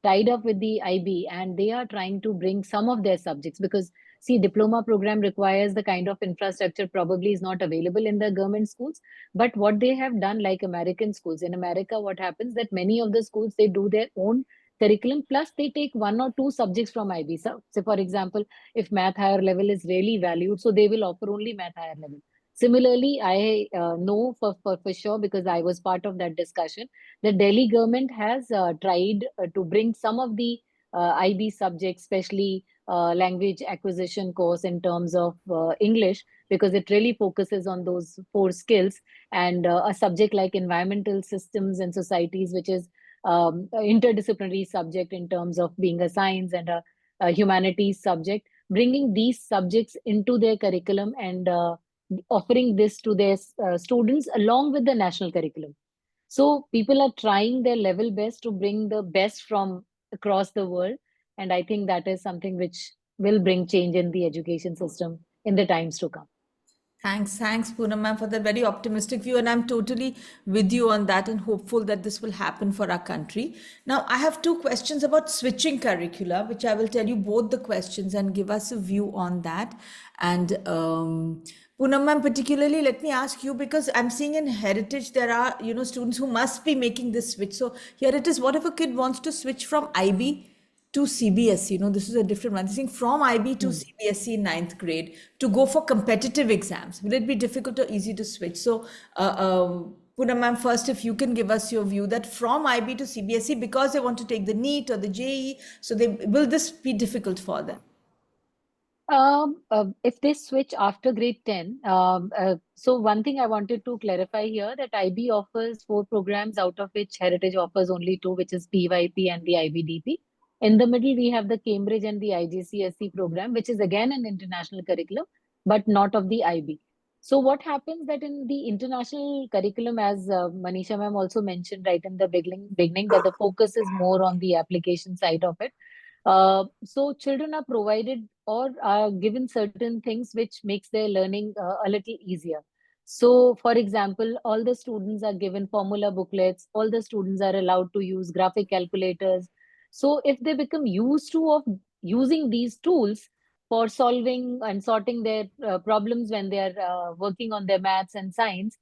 tied up with the IB, and they are trying to bring some of their subjects, because See, diploma program requires the kind of infrastructure probably is not available in the government schools. But what they have done, like American schools, in America, what happens that many of the schools, they do their own curriculum, plus they take one or two subjects from IB. So, say for example, if math higher level is really valued, so they will offer only math higher level. Similarly, I know for sure, because I was part of that discussion, the Delhi government has tried to bring some of the IB subjects, especially language acquisition course in terms of English, because it really focuses on those four skills, and a subject like environmental systems and societies, which is interdisciplinary subject in terms of being a science and a humanities subject, bringing these subjects into their curriculum and offering this to their students along with the national curriculum. So people are trying their level best to bring the best from across the world. And I think that is something which will bring change in the education system in the times to come. Thanks, Poonam ma'am, for that very optimistic view. And I'm totally with you on that and hopeful that this will happen for our country. Now, I have two questions about switching curricula, which I will tell you both the questions and give us a view on that. And Poonam ma'am, particularly, let me ask you, because I'm seeing in Heritage, there are, students who must be making this switch. So here it is, what if a kid wants to switch from IB to CBSE? This is a different one. I think from IB to Hmm. CBSE in ninth grade to go for competitive exams. Will it be difficult or easy to switch? So, Poonam ma'am, first, if you can give us your view that from IB to CBSE, because they want to take the NEET or the JEE, so will this be difficult for them? If they switch after grade 10, so one thing I wanted to clarify here, that IB offers four programs, out of which Heritage offers only two, which is PYP and the IBDP. In the middle, we have the Cambridge and the IGCSE program, which is again an international curriculum, but not of the IB. So what happens that in the international curriculum, as Manisha ma'am also mentioned right in the beginning, that the focus is more on the application side of it. So children are provided or are given certain things which makes their learning a little easier. So, for example, all the students are given formula booklets. All the students are allowed to use graphic calculators. So, if they become used to of using these tools for solving and sorting their problems when they are working on their maths and science,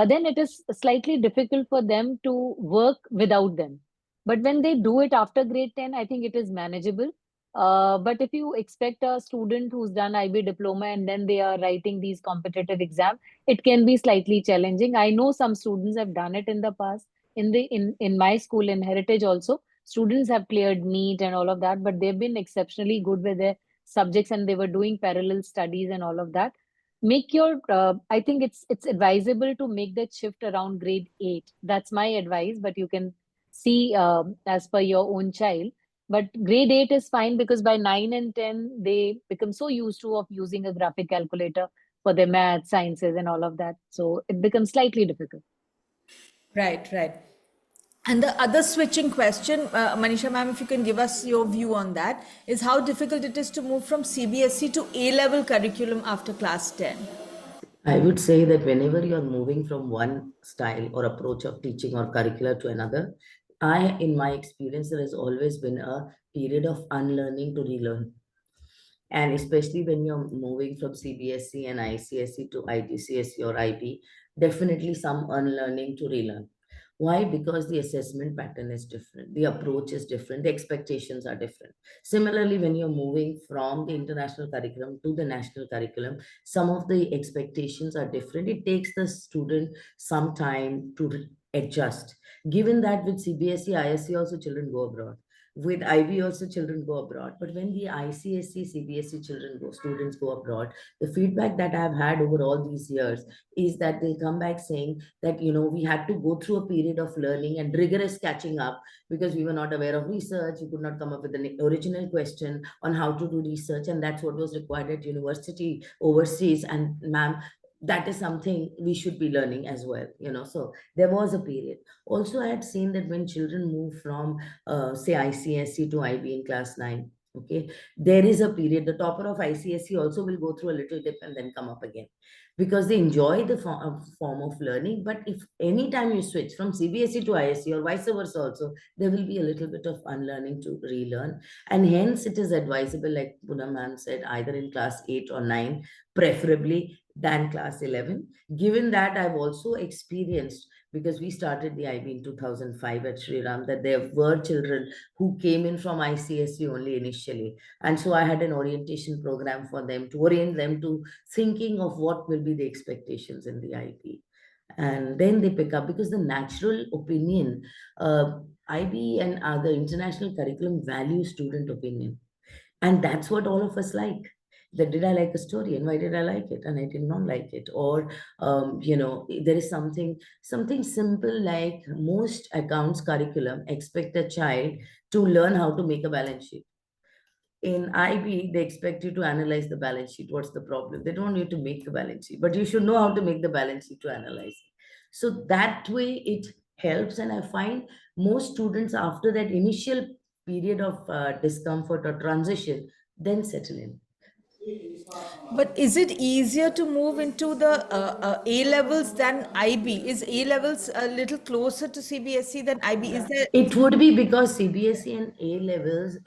then it is slightly difficult for them to work without them. But when they do it after grade 10, I think it is manageable. But if you expect a student who's done IB diploma and then they are writing these competitive exam, it can be slightly challenging. I know some students have done it in the past. In my school in Heritage also, students have cleared NEET and all of that, but they've been exceptionally good with their subjects and they were doing parallel studies and all of that. Make your I think it's advisable to make that shift around grade 8. That's my advice, but you can see as per your own child. But grade 8 is fine, because by 9 and 10 they become so used to of using a graphic calculator for their math sciences and all of that, so it becomes slightly difficult. Right. And the other switching question, Manisha ma'am, if you can give us your view on that, is how difficult it is to move from CBSE to A-level curriculum after class 10. I would say that whenever you're moving from one style or approach of teaching or curricula to another, in my experience, there has always been a period of unlearning to relearn. And especially when you're moving from CBSE and ICSE to IGCSE or IB, definitely some unlearning to relearn. Why? Because the assessment pattern is different, the approach is different, the expectations are different. Similarly, when you're moving from the international curriculum to the national curriculum, some of the expectations are different. It takes the student some time to adjust. Given that with CBSE, ISC also children go abroad. With IB also children go abroad. But when the ICSE, CBSE students go abroad, the feedback that I've had over all these years is that they come back saying that, we had to go through a period of learning and rigorous catching up because we were not aware of research. We could not come up with an original question on how to do research. And that's what was required at university overseas. And ma'am, that is something we should be learning as well, so there was a period. Also, I had seen that when children move from say ICSE to IB in class 9, Okay, there is a period. The topper of ICSE also will go through a little dip and then come up again, because they enjoy the form of learning. But if any time you switch from CBSE to ISC or vice versa, also there will be a little bit of unlearning to relearn, and hence it is advisable, like Poonam ma'am said, either in class 8 or 9, preferably, than class 11. Given that I've also experienced, because we started the IB in 2005 at Shri, that there were children who came in from ICSE only initially. And so I had an orientation program for them to orient them to thinking of what will be the expectations in the IB. And then they pick up, because the natural opinion, IB and other international curriculum value student opinion. And that's what all of us like. That, did I like a story, and why did I like it, and I did not like it? Or there is something simple, like most accounts curriculum expect a child to learn how to make a balance sheet. In IB, they expect you to analyze the balance sheet. What's the problem? They don't want you to make the balance sheet, but you should know how to make the balance sheet to analyze it. So that way it helps. And I find most students, after that initial period of discomfort or transition, then settle in. But is it easier to move into the A levels than IB? Is A levels a little closer to CBSE than IB? Is there? It would be, because CBSE and A levels,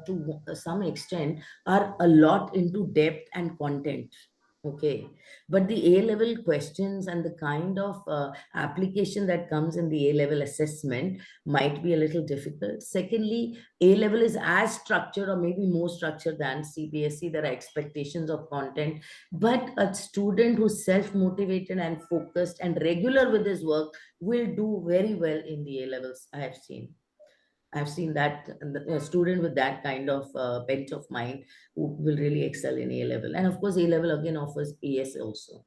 to some extent, are a lot into depth and content. Okay, but the A level questions and the kind of application that comes in the A level assessment might be a little difficult. Secondly, A level is as structured or maybe more structured than CBSE. There are expectations of content, but a student who's self-motivated and focused and regular with his work will do very well in the A levels. I've seen that a student with that kind of bent of mind will really excel in A level. And of course, A level again offers AS also.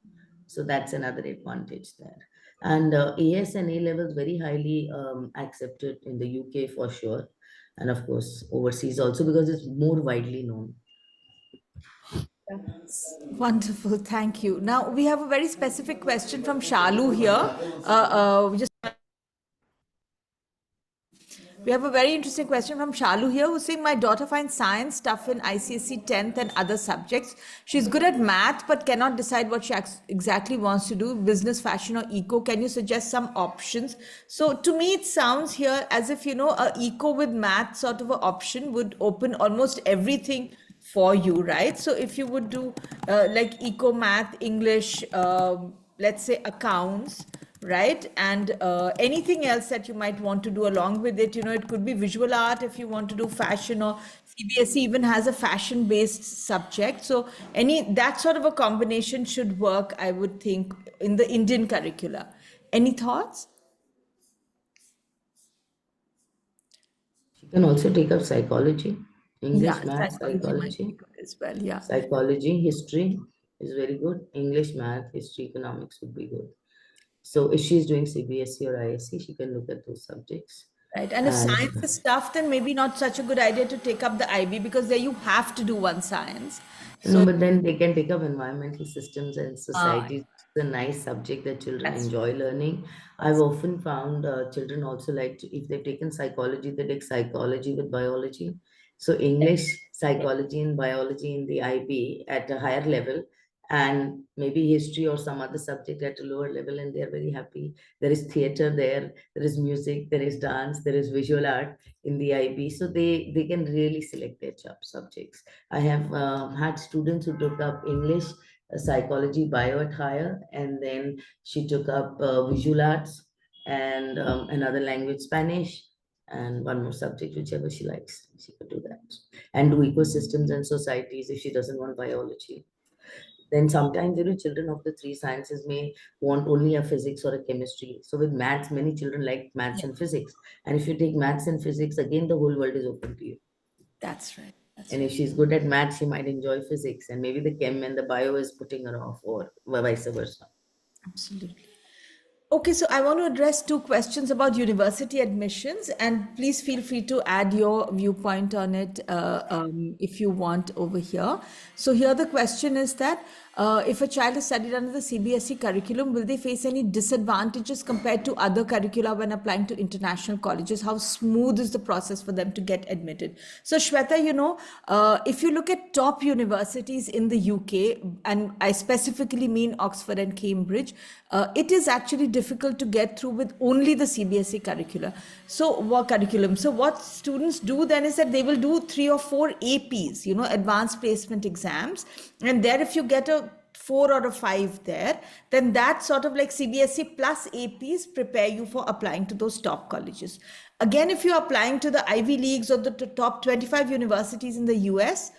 So that's another advantage there. And AS and A levels very highly accepted in the UK for sure. And of course, overseas also, because it's more widely known. Wonderful, thank you. Now we have a very specific question from Shalu here. Just We have a very interesting question from Shalu here, who's saying, my daughter finds science tough in ICSE 10th and other subjects. She's good at math, but cannot decide what she exactly wants to do, business, fashion, or eco. Can you suggest some options? So to me, it sounds here as if, a eco with math sort of an option would open almost everything for you, right? So if you would do like eco, math, English, let's say accounts, right? And anything else that you might want to do along with it, it could be visual art if you want to do fashion, or CBSE even has a fashion based subject. So that sort of a combination should work, I would think, in the Indian curricula. Any thoughts? She can also take up psychology, Yeah, English, math, psychology might be psychology. good as well. Yeah. Psychology, history is very good. English, math, history, economics would be good. So if she's doing CBSE or ISC, she can look at those subjects. Right. And if And science is tough, then maybe not such a good idea to take up the IB, because there you have to do one science. no, So, but then they can pick up environmental systems and uh, societies. It's a nice subject that children that's enjoy learning. I've often found children also like to, if they've taken psychology, they take psychology with biology. So English, psychology, and biology in the IB at a higher level, and maybe history or some other subject at a lower level, and they're very happy. There is theater there, there is music, there is dance, there is visual art in the IB. So they can really select their subjects. I have had students who took up English, psychology, bio at higher, and then she took up visual arts and another language, Spanish, and one more subject, whichever she likes. She could do that. And do ecosystems and societies if she doesn't want biology. Then sometimes, children of the three sciences may want only a physics or a chemistry. So with maths, many children like maths yeah, and physics. And if you take maths and physics, again, the whole world is open to you. that's right. That's And right. if she's good at math, she might enjoy physics, and maybe the chem and the bio is putting her off, or vice versa. Absolutely. Okay, so I want to address two questions about university admissions, and please feel free to add your viewpoint on it if you want over here. So, here the question is that if a child is studied under the CBSE curriculum, will they face any disadvantages compared to other curricula when applying to international colleges? How smooth is the process for them to get admitted? So Shweta, if you look at top universities in the UK, and I specifically mean Oxford and Cambridge, it is actually difficult to get through with only the CBSE curriculum. So what students do then is that they will do 3 or 4 APs, advanced placement exams, and there if you get a 4 or a 5 there, then that sort of like CBSE plus APs prepare you for applying to those top colleges. Again, if you're applying to the Ivy Leagues or the top 25 universities in the US,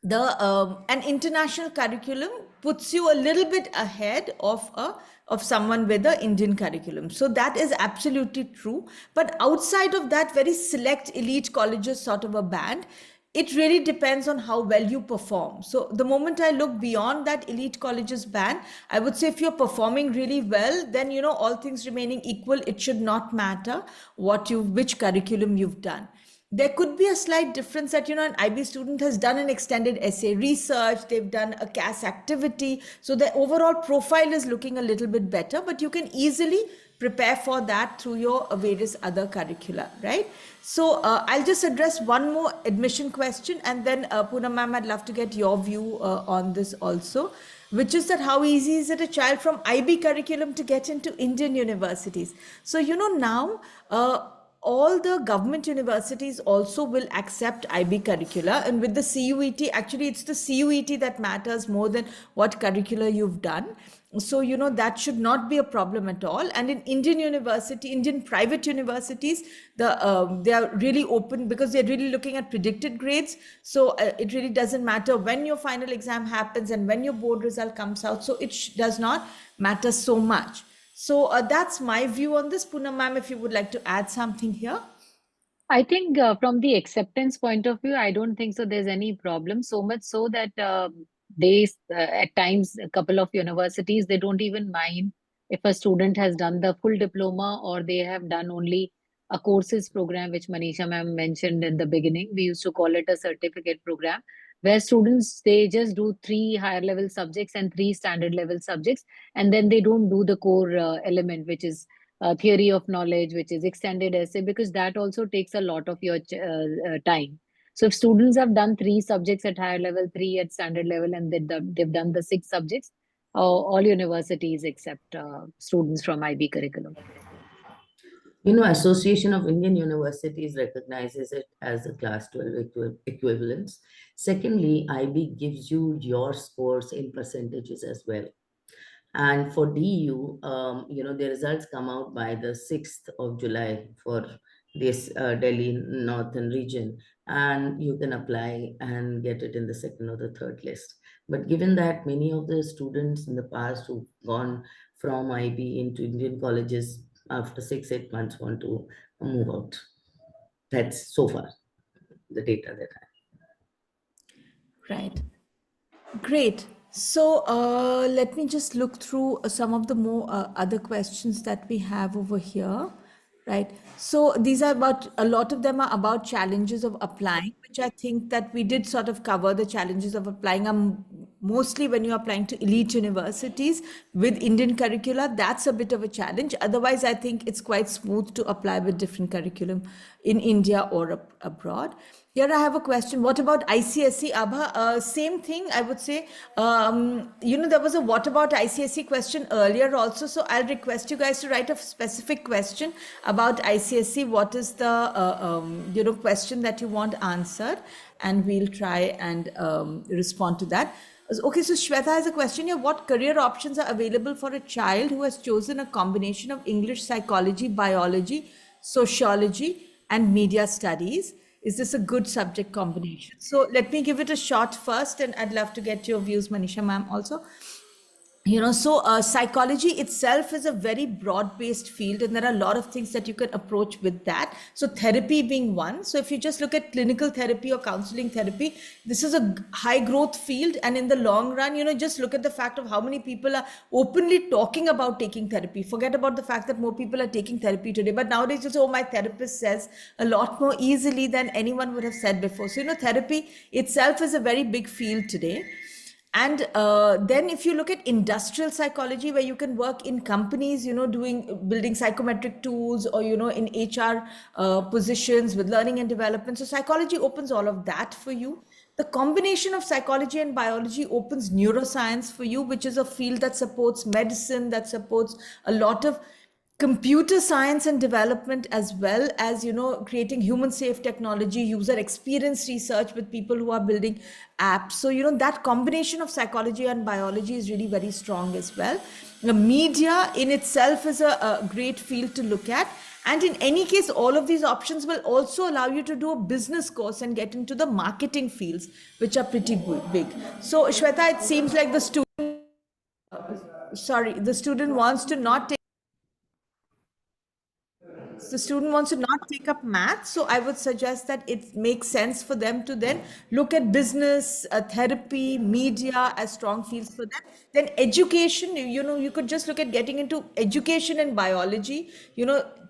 an international curriculum puts you a little bit ahead of someone with the Indian curriculum. So that is absolutely true. But outside of that very select elite colleges sort of a band, it really depends on how well you perform. So the moment I look beyond that elite colleges band, I would say if you're performing really well, then all things remaining equal, it should not matter which curriculum you've done. There could be a slight difference that, an IB student has done an extended essay research, they've done a CAS activity, so the overall profile is looking a little bit better, but you can easily prepare for that through your various other curricula, right? So I'll just address one more admission question, and then Poonam ma'am, I'd love to get your view on this also, which is that how easy is it a child from IB curriculum to get into Indian universities? So, now all the government universities also will accept IB curricula, and with the CUET, actually it's the CUET that matters more than what curricula you've done. So, that should not be a problem at all. And in Indian private universities, they are really open because they're really looking at predicted grades. So it really doesn't matter when your final exam happens and when your board result comes out. So it does not matter so much. So that's my view on this. Poonam ma'am, if you would like to add something here. I think from the acceptance point of view, I don't think so there's any problem. So much so that at times, a couple of universities, they don't even mind if a student has done the full diploma or they have done only a courses program, which Manisha ma'am mentioned in the beginning. We used to call it a certificate program, where students, they just do 3 higher level subjects and 3 standard level subjects, and then they don't do the core element, which is theory of knowledge, which is extended essay, because that also takes a lot of your time. So if students have done 3 subjects at higher level, 3 at standard level, and they've done the 6 subjects, all universities accept students from IB curriculum. Association of Indian Universities recognizes it as a class 12 equivalence. Secondly, IB gives you your scores in percentages as well. And for DU, the results come out by the 6th of July for this Delhi Northern region, and you can apply and get it in the 2nd or the 3rd list. But given that many of the students in the past who've gone from IB into Indian colleges after 6-8 months want to move out. That's so far the data that I have. Right. Great. So let me just look through some of the more other questions that we have over here. Right. So these are a lot of them are about challenges of applying, which I think that we did sort of cover. The challenges of applying mostly when you're applying to elite universities with Indian curricula. That's a bit of a challenge. Otherwise, I think it's quite smooth to apply with different curriculum in India or abroad. Here I have a question. What about ICSE, Abha? Same thing, I would say. There was a what about ICSE question earlier also. So I'll request you guys to write a specific question about ICSE. What is the, question that you want answered? And we'll try and respond to that. Okay, so Shweta has a question here. What career options are available for a child who has chosen a combination of English, psychology, biology, sociology, and media studies? Is this a good subject combination? So let me give it a shot first, and I'd love to get your views, Manisha ma'am, also. Psychology itself is a very broad-based field, and there are a lot of things that you can approach with that. So therapy being one. So if you just look at clinical therapy or counseling therapy, this is a high growth field. And in the long run, just look at the fact of how many people are openly talking about taking therapy. Forget about the fact that more people are taking therapy today. But nowadays, you say, oh, my therapist says, a lot more easily than anyone would have said before. So, therapy itself is a very big field today. And then if you look at industrial psychology, where you can work in companies, building psychometric tools, or, in HR positions with learning and development. So psychology opens all of that for you. The combination of psychology and biology opens neuroscience for you, which is a field that supports medicine, that supports a lot of computer science and development, as well as creating human safe technology, user experience research with people who are building apps. So that combination of psychology and biology is really very strong as well. The media in itself is a great field to look at. And in any case, all of these options will also allow you to do a business course and get into the marketing fields, which are pretty big. So Shweta, it seems like the student wants to not take the student wants to not take up math. So I would suggest that it makes sense for them to then look at business, therapy, media as strong fields for them. Then education, you could just look at getting into education and biology,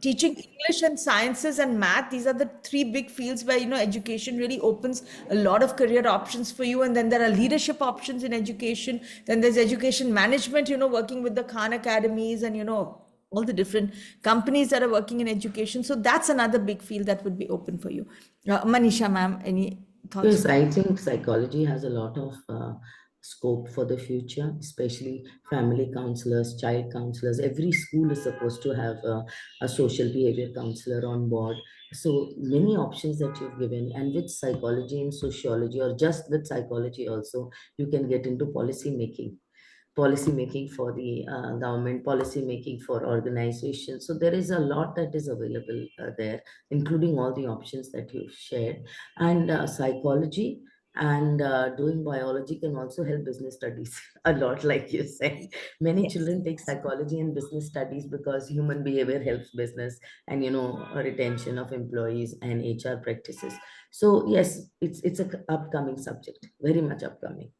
teaching English and sciences and math. These are the three big fields where, education really opens a lot of career options for you. And then there are leadership options in education. Then there's education management, working with the Khan Academies and, all the different companies that are working in education. So that's another big field that would be open for you. Manisha, ma'am, any thoughts? Yes, I think psychology has a lot of scope for the future, especially family counselors, child counselors. Every school is supposed to have a social behavior counselor on board. So many options that you've given, and with psychology and sociology, or just with psychology also, you can get into policy making for the government, policy making for organizations. So there is a lot that is available there, including all the options that you've shared. And psychology and doing biology can also help business studies a lot, like you said. Many Yes. children take psychology and business studies because human behavior helps business, and a retention of employees and HR practices. So yes, it's a upcoming subject, very much upcoming,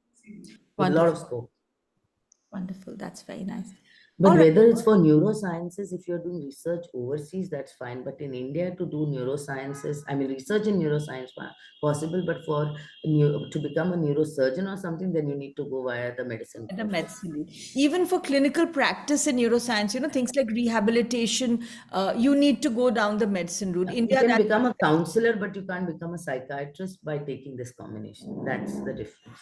with a lot of Wonderful. scope. Wonderful. That's very nice. But All right. whether it's for neurosciences, if you're doing research overseas, that's fine. But in India, to do neurosciences, I mean, research in neuroscience possible, but for to become a neurosurgeon or something, then you need to go via the medicine The course. medicine route. Even for clinical practice in neuroscience, things like rehabilitation, you need to go down the medicine route. You India, can that become a counselor, but you can't become a psychiatrist by taking this combination. That's the difference.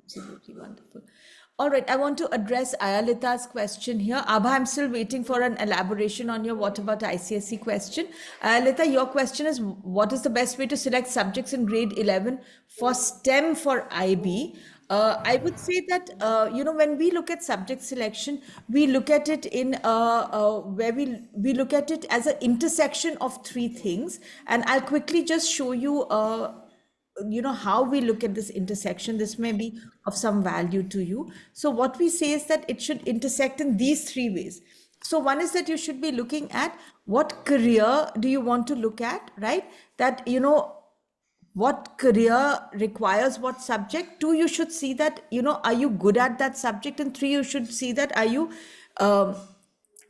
absolutely wonderful. All right, I want to address Ayalita's question here. Abha, I'm still waiting for an elaboration on your what about ICSE question. Ayalita, your question is what is the best way to select subjects in grade 11 for STEM for IB? I would say that, when we look at subject selection, we look at it in where we look at it as an intersection of three things. And I'll quickly just show you how we look at this intersection. This may be of some value to you. So what we say is that it should intersect in these three ways. So one is that you should be looking at what career do you want to look at, right? That what career requires what subject. Two, you should see that are you good at that subject. And three, you should see that are you um,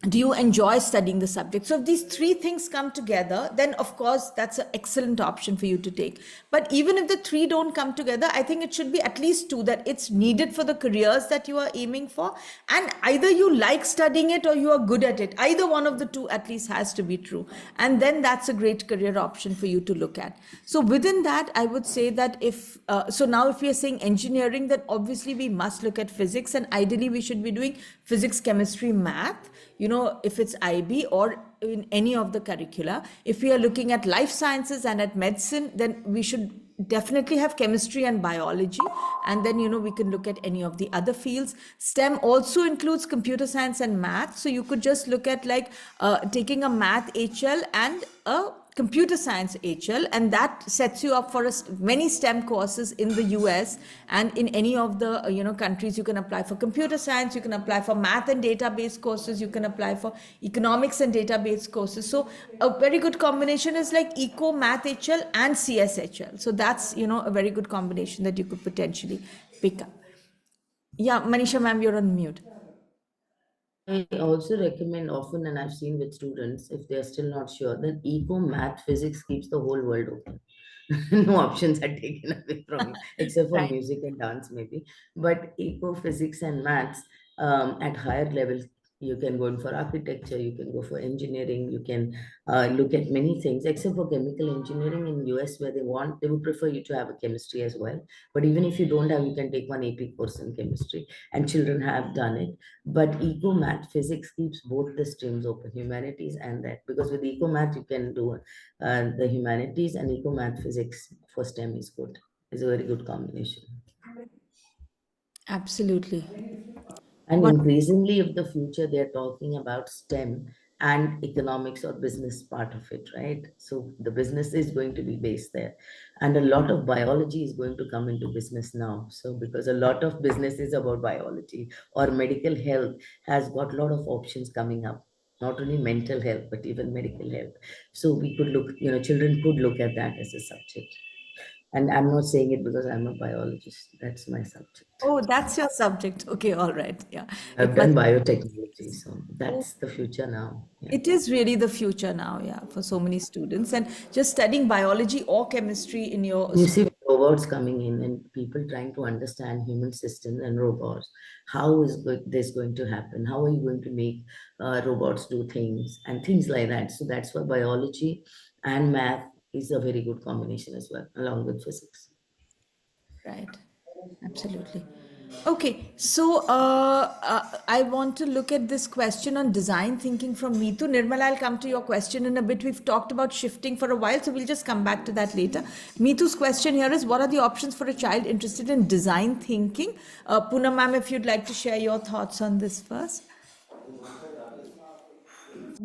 do you enjoy studying the subject. So if these three things come together, then of course that's an excellent option for you to take. But even if the three don't come together, I think it should be at least two, that it's needed for the careers that you are aiming for, and either you like studying it or you are good at it. Either one of the two at least has to be true, and then that's a great career option for you to look at. So within that, I would say that if so now if we are saying engineering, then obviously we must look at physics, and ideally we should be doing physics, chemistry, math, if it's IB or in any of the curricula. If we are looking at life sciences and at medicine, then we should definitely have chemistry and biology. And then, we can look at any of the other fields. STEM also includes computer science and math. So you could just look at like taking a math HL and a computer science HL, and that sets you up for many STEM courses in the US. And in any of the countries, you can apply for computer science, you can apply for math and database courses, you can apply for economics and database courses. So a very good combination is like eco, math HL and CSHL. So that's a very good combination that you could potentially pick up. Yeah, Manisha ma'am, you're on mute. I also recommend often, and I've seen with students, if they're still not sure, that eco, math, physics keeps the whole world open. No options are taken away from you, except for Right. music and dance, maybe. But eco, physics, and maths, at higher levels, you can go in for architecture, you can go for engineering, you can look at many things, except for chemical engineering in US, where they would prefer you to have a chemistry as well. But even if you don't have, you can take one AP course in chemistry, and children have done it. But eco, math, physics keeps both the streams open, humanities and that, because with eco, math, you can do the humanities, and eco, math, physics for STEM is good. It's a very good combination. Absolutely. And What? increasingly, of the future, they're talking about STEM and economics or business part of it, right? So the business is going to be based there. And a lot of biology is going to come into business now. So because a lot of business is about biology, or medical health has got a lot of options coming up. Not only mental health, but even medical health. So we could look, children could look at that as a subject. And I'm not saying it because I'm a biologist. That's my subject. Oh, that's your subject. Okay, all right. Yeah. I've It must. done biotechnology, so Oh, that's the future now. Yeah. It is really the future now, yeah, for so many students. And just studying biology or chemistry in your You school. see robots coming in and people trying to understand human systems and robots. How is this going to happen? How are you going to make robots do things and things like that? So that's why biology and math is a very good combination as well, along with physics. Right. Absolutely. Okay, so I want to look at this question on design thinking from Meetu. Nirmal, I'll come to your question in a bit. We've talked about shifting for a while, so we'll just come back to that later. Meetu's question here is, what are the options for a child interested in design thinking? Poonam ma'am, if you'd like to share your thoughts on this first.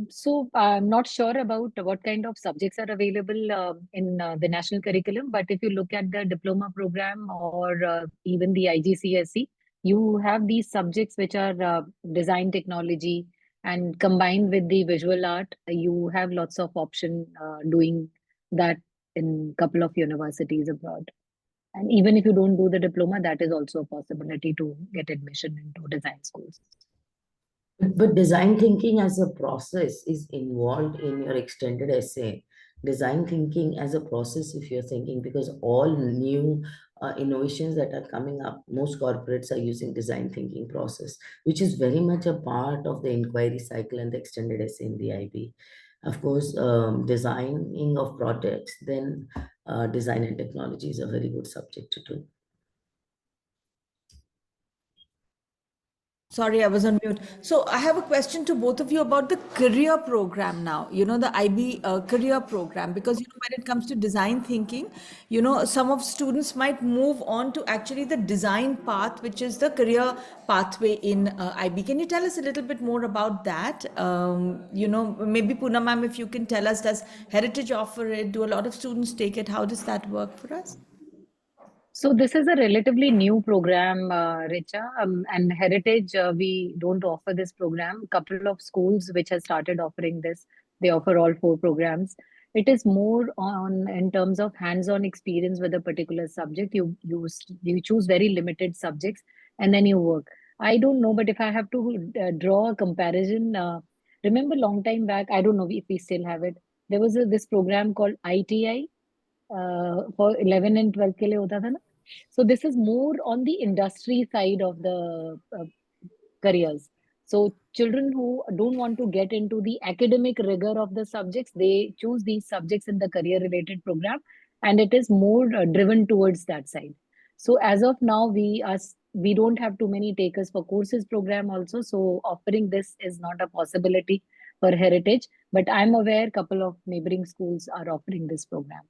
So I'm not sure about what kind of subjects are available in the national curriculum, but if you look at the diploma program or even the IGCSE, you have these subjects which are design technology, and combined with the visual art, you have lots of option doing that in couple of universities abroad. And even if you don't do the diploma, that is also a possibility to get admission into design schools. But design thinking as a process is involved in your extended essay. Design thinking as a process, if you're thinking, because all new innovations that are coming up, most corporates are using design thinking process, which is very much a part of the inquiry cycle and the extended essay in the IB. Of course, designing of products, then design and technology is a very good subject to do. Sorry, I was on mute. So I have a question to both of you about the career program now, the IB career program, because, when it comes to design thinking, some of students might move on to actually the design path, which is the career pathway in IB. Can you tell us a little bit more about that? Maybe Poonam ma'am, if you can tell us, does Heritage offer it? Do a lot of students take it? How does that work for us? So this is a relatively new program, Richa, and Heritage. We don't offer this program. Couple of schools which have started offering this. They offer all four programs. It is more on in terms of hands-on experience with a particular subject. You choose very limited subjects and then you work. I don't know, but if I have to draw a comparison, remember long time back. I don't know if we still have it. There was this program called ITI for 11 and 12 के लिए होता था ना. So this is more on the industry side of the careers. So children who don't want to get into the academic rigor of the subjects, they choose these subjects in the career related program, and it is more driven towards that side. So as of now, we don't have too many takers for courses program also. So offering this is not a possibility for Heritage, but I'm aware couple of neighboring schools are offering this program.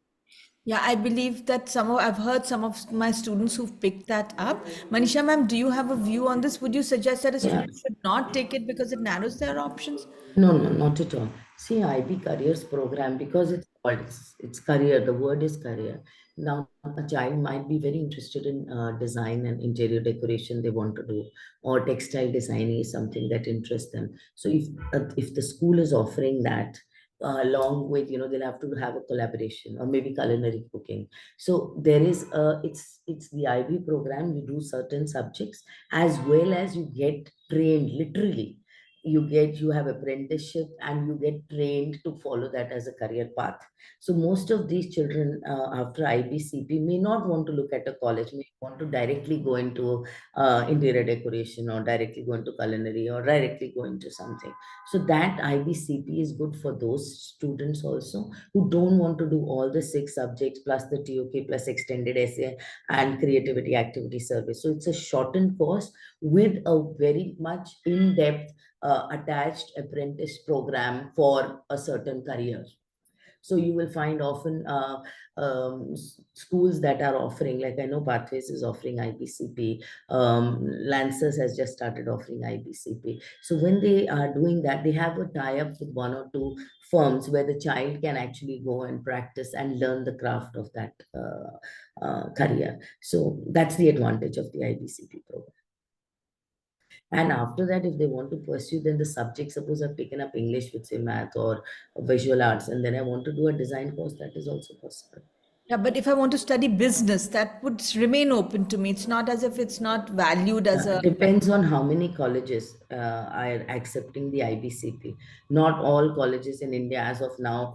Yeah, I believe that I've heard some of my students who've picked that up. Manisha ma'am, do you have a view on this? Would you suggest that a Yeah. student should not take it because it narrows their options? No, no, not at all. See, IB careers program, because it's career. The word is career. Now, a child might be very interested in design and interior decoration they want to do, or textile designing is something that interests them. So, if the school is offering that, along with, they'll have to have a collaboration, or maybe culinary cooking. So there is it's the IB program. You do certain subjects as well as you get trained literally you have apprenticeship and you get trained to follow that as a career path. So most of these children after IBCP may not want to look at a college, may want to directly go into interior decoration, or directly go into culinary, or directly go into something. So that IBCP is good for those students also who don't want to do all the 6 subjects plus the TOK plus extended essay and creativity activity service. So it's a shortened course with a very much in-depth attached apprentice program for a certain career. So you will find often schools that are offering, like I know Pathways is offering IBCP, Lancers has just started offering IBCP. So when they are doing that, they have a tie-up with 1 or 2 firms where the child can actually go and practice and learn the craft of that career. So that's the advantage of the IBCP program. And after that, if they want to pursue, then the subject, suppose I've taken up English with say math or visual arts, and then I want to do a design course, that is also possible. Yeah, but if I want to study business, that would remain open to me. It's not as if it's not valued as a. Depends on how many colleges are accepting the IBCP. Not all colleges in India as of now,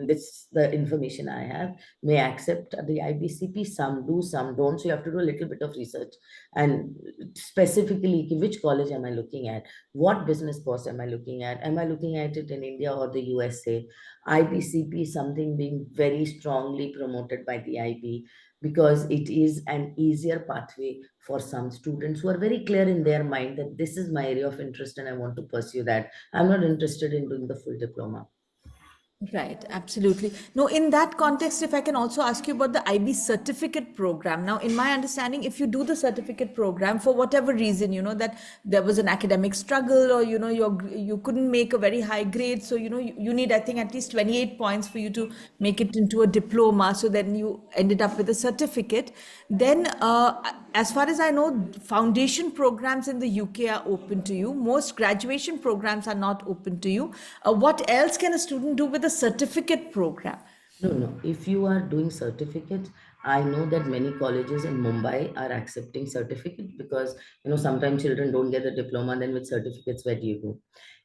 this the information I have, may accept the IBCP. Some do, some don't. So you have to do a little bit of research, and specifically which college am I looking at? What business course am I looking at? Am I looking at it in India or the USA? IBCP is something being very strongly promoted by the IB, because it is an easier pathway for some students who are very clear in their mind that this is my area of interest and I want to pursue that. I'm not interested in doing the full diploma. Right, absolutely. No, in that context, if I can also ask you about the IB certificate program. Now, in my understanding, if you do the certificate program for whatever reason, that there was an academic struggle, or you couldn't make a very high grade, so you need, I think, at least 28 points for you to make it into a diploma. So then you ended up with a certificate. Then, as far as I know, foundation programs in the UK are open to you. Most graduation programs are not open to you. What else can a student do with a certificate program? No. If you are doing certificates, I know that many colleges in Mumbai are accepting certificates, because sometimes children don't get the diploma, then with certificates, where do you go?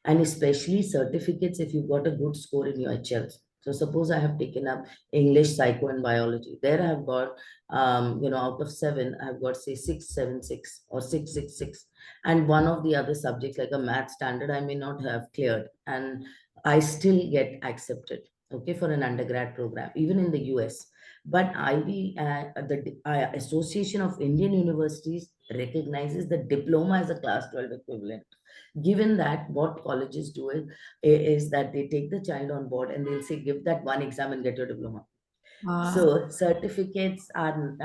And especially certificates if you've got a good score in your HLs. So suppose I have taken up English, Psycho, and Biology. There I have got, out of 7, I've got say 676 or 666. And one of the other subjects like a math standard, I may not have cleared, and I still get accepted, okay, for an undergrad program, even in the US. But the Association of Indian Universities recognizes the diploma as a class 12 equivalent. Given that, what colleges do is that they take the child on board and they'll say, give that one exam and get your diploma. So certificates are,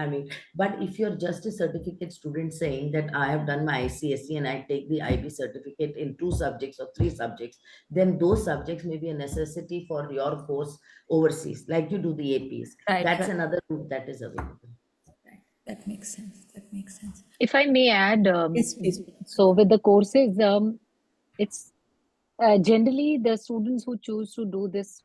but if you're just a certificate student saying that I have done my ICSE and I take the IB certificate in 2 subjects or 3 subjects, then those subjects may be a necessity for your course overseas, like you do the APs. Right, That's right. another route that is available. That makes sense. That makes sense. If I may add, Yes, please. so with the courses, it's generally the students who choose to do this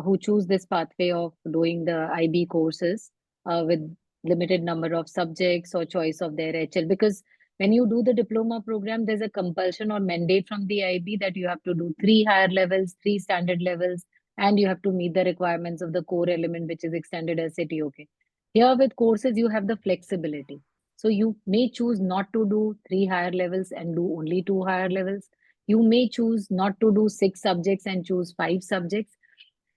who choose this pathway of doing the IB courses with limited number of subjects or choice of their HL, because when you do the diploma program, there's a compulsion or mandate from the IB that you have to do 3 higher levels, 3 standard levels, and you have to meet the requirements of the core element, which is extended essay TOK. Here with courses, you have the flexibility. So you may choose not to do 3 higher levels and do only 2 higher levels. You may choose not to do 6 subjects and choose 5 subjects.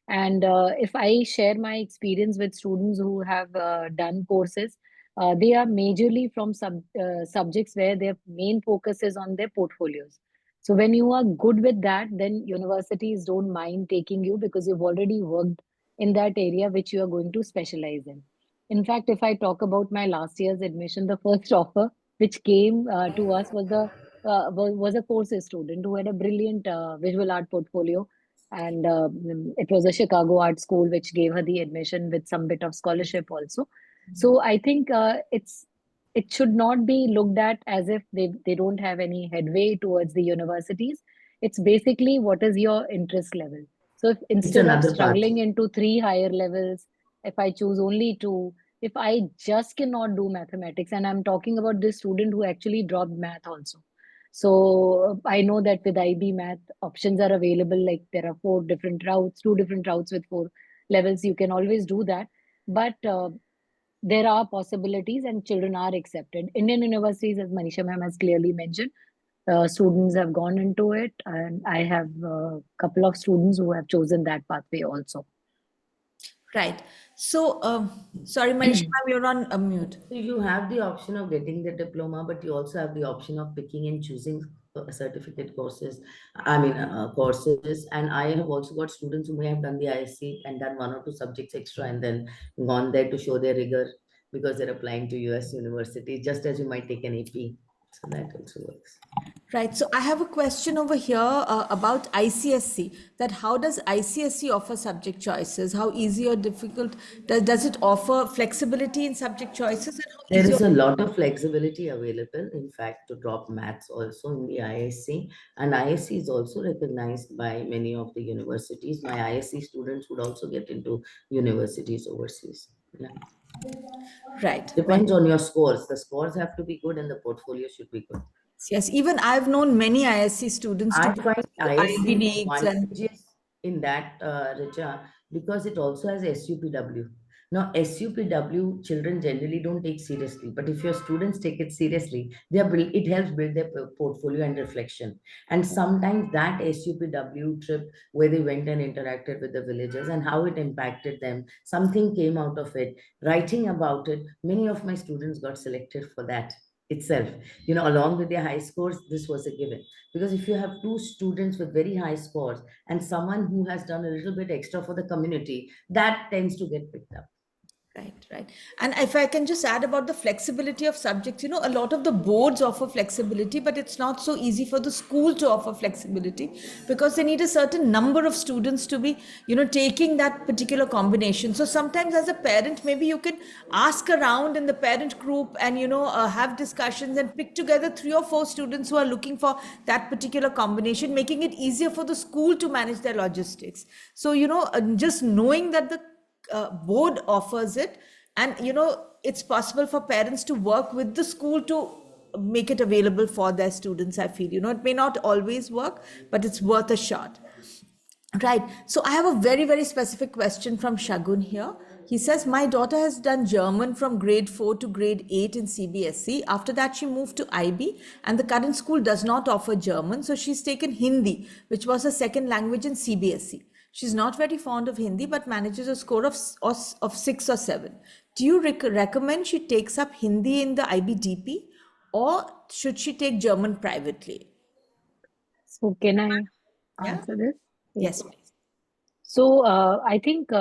And if I share my experience with students who have done courses, they are majorly from subjects where their main focus is on their portfolios. So when you are good with that, then universities don't mind taking you because you've already worked in that area which you are going to specialize in. In fact, if I talk about my last year's admission, the first offer which came to us was a courses student who had a brilliant visual art portfolio, and it was a Chicago art school which gave her the admission with some bit of scholarship also. So I think it should not be looked at as if they don't have any headway towards the universities. It's basically what is your interest level. So if It's instead of another path. struggling into 3 higher levels, if I choose only 2, if I just cannot do mathematics, and I'm talking about this student who actually dropped math also. So I know that with IB math, options are available. Like there are 4 different routes, 2 different routes with 4 levels. You can always do that. But there are possibilities and children are accepted. Indian universities, as Manisha ma'am has clearly mentioned, students have gone into it, and I have a couple of students who have chosen that pathway also. Right. So, sorry, Manisha, ma'am, you're on mute. So you have the option of getting the diploma, but you also have the option of picking and choosing certificate courses. Courses. And I have also got students who may have done the ISC and done 1 or 2 subjects extra and then gone there to show their rigor because they're applying to US universities, just as you might take an AP. So that also works. Right. So I have a question over here about ICSC. That how does ICSC offer subject choices? How easy or difficult does it offer flexibility in subject choices? And how There easy is a lot of flexibility available, in fact, to drop maths also in the ISC. And ISC is also recognized by many of the universities. My ISC students would also get into universities overseas. Yeah. right. Depends on your scores. The scores have to be good and the portfolio should be good. Yes. Even I've known many ISC students to I go find to Ivy ISC Leagues and advantages in that, Richa, because it also has SUPW. Now, SUPW children generally don't take seriously, but if your students take it seriously, it helps build their portfolio and reflection. And sometimes that SUPW trip where they went and interacted with the villagers and how it impacted them, something came out of it. Writing about it, many of my students got selected for that itself. Along with their high scores, this was a given. Because if you have 2 students with very high scores and someone who has done a little bit extra for the community, that tends to get picked up. right, right. And if I can just add about the flexibility of subjects, a lot of the boards offer flexibility, but it's not so easy for the school to offer flexibility because they need a certain number of students to be, taking that particular combination. So sometimes as a parent, maybe you can ask around in the parent group and, have discussions and pick together 3 or 4 students who are looking for that particular combination, making it easier for the school to manage their logistics. So, just knowing that the board offers it, and it's possible for parents to work with the school to make it available for their students. I feel it may not always work, but it's worth a shot. Right. So I have a very, very specific question from Shagun here. He says, my daughter has done German from grade 4 to grade 8 in CBSE. After that, she moved to IB, and the current school does not offer German. So she's taken Hindi, which was a second language in CBSE. She's not very fond of Hindi, but manages a score of 6 or 7. Do you recommend she takes up Hindi in the IBDP, or should she take German privately? So can I Yeah. answer this? Yes, please. So I think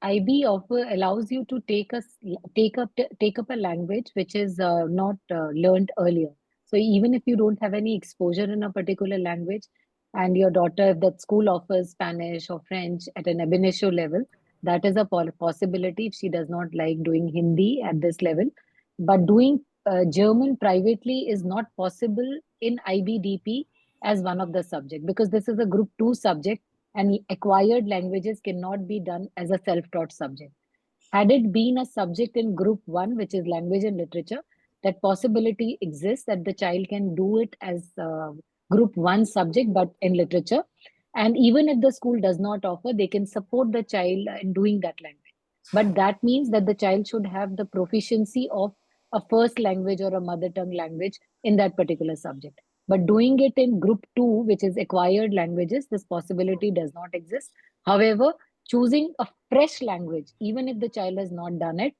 IB offer allows you to take up a language which is not learned earlier. So even if you don't have any exposure in a particular language, and your daughter, if that school offers Spanish or French at an ab initio level, that is a possibility if she does not like doing Hindi at this level. But doing German privately is not possible in IBDP as one of the subject, because this is a group 2 subject and acquired languages cannot be done as a self-taught subject. Had it been a subject in group 1, which is language and literature, that possibility exists that the child can do it as group 1 subject, but in literature. And even if the school does not offer, they can support the child in doing that language. But that means that the child should have the proficiency of a first language or a mother tongue language in that particular subject. But doing it in group 2, which is acquired languages, this possibility does not exist. However, choosing a fresh language, even if the child has not done it,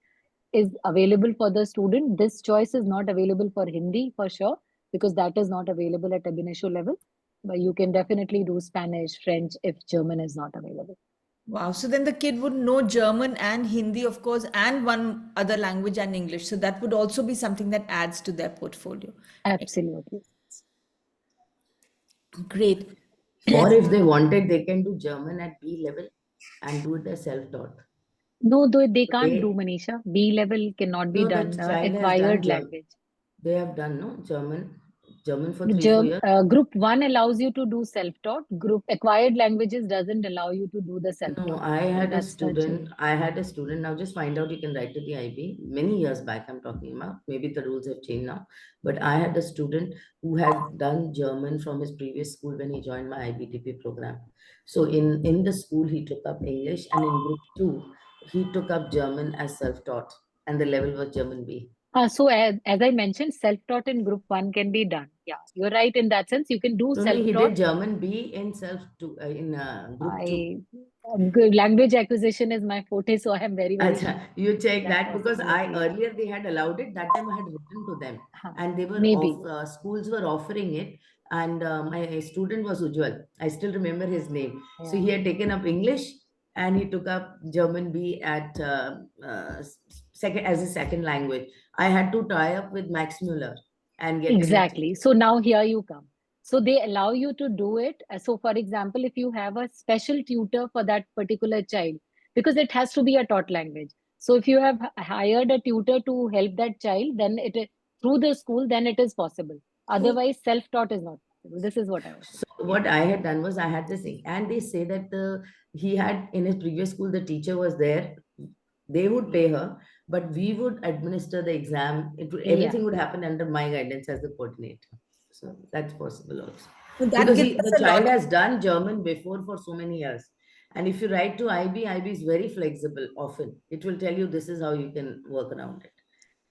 is available for the student. This choice is not available for Hindi for sure, because that is not available at ab initio level. But you can definitely do Spanish, French if German is not available. Wow. So then the kid would know German and Hindi, of course, and one other language and English. So that would also be something that adds to their portfolio. Absolutely. Great. Or if they wanted, they can do German at B level and do it as self-taught. No, though they can't do, Manisha. B level cannot be No, done. the child has done Acquired language. They have done, no, German German for 3-4 years? Group 1 allows you to do self-taught. Group acquired languages doesn't allow you to do the No, self-taught. I So had a that's the student. change. Now just find out, you can write to the IB. Many years back, I'm talking about. Maybe the rules have changed now. But I had a student who had done German from his previous school when he joined my IBDP program. So in the school, he took up English, and in group 2, he took up German as self-taught, and the level was German B. So as I mentioned, self-taught in group 1 can be done. Yeah, you're right in that sense. You can do No, he self-taught. did German B in group 2. Good language acquisition is my forte, so I am very, very sure Acha, you check that that, because I possibility. Yeah. earlier they had allowed it. That time I had written to them, and they were Maybe. schools were offering it, and my student was Ujjwal. I still remember his name. So Yeah. he had taken up English, and he took up German B at second as a second language. I had to tie up with Max Muller and get him a Exactly. So now here you come. So they allow you to do it. So for example, if you have a special tutor for that particular child, because it has to be a taught language. So if you have hired a tutor to help that child, then through the school, then it is possible. Otherwise, self-taught is not possible. This is what I was saying. So what I had done was, I had this thing, and they say that he had in his previous school, the teacher was there. They would pay her, but we would administer the exam. Yeah. Everything would happen under my guidance as the coordinator. So that's possible also. So that Because gives the us a child lot. has done German before for so many years. And if you write to IB is very flexible often. It will tell you this is how you can work around it.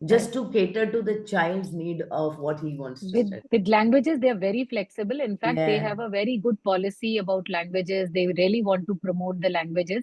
Just to cater to the child's need of what he wants to study. With languages, they are very flexible. In fact, they Yeah. have a very good policy about languages. They really want to promote the languages.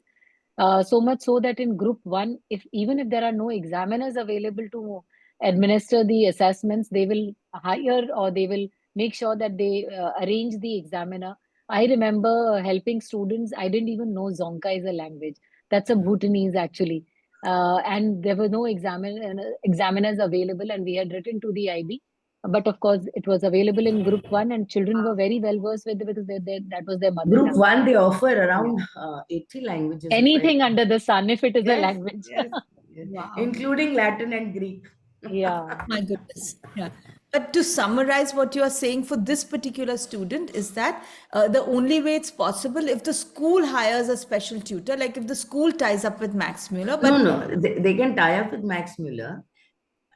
So much so that in group 1, even if there are no examiners available to administer the assessments, they will hire or they will make sure that they arrange the examiner. I remember helping students. I didn't even know Zonka is a language. That's a Bhutanese actually. And there were no examiners available, and we had written to the IB. But of course, it was available in group 1, and children were very well versed with it because that was their mother Group tongue. 1, they offer around Yeah. 80 languages, if I Anything under the sun, if it is a Yes, language. yes, yes. Wow. Including Latin and Greek. Yeah. My goodness. Yeah. But to summarize what you are saying for this particular student is that the only way it's possible if the school hires a special tutor, like if the school ties up with Max Muller, No, but no, they can tie up with Max Muller.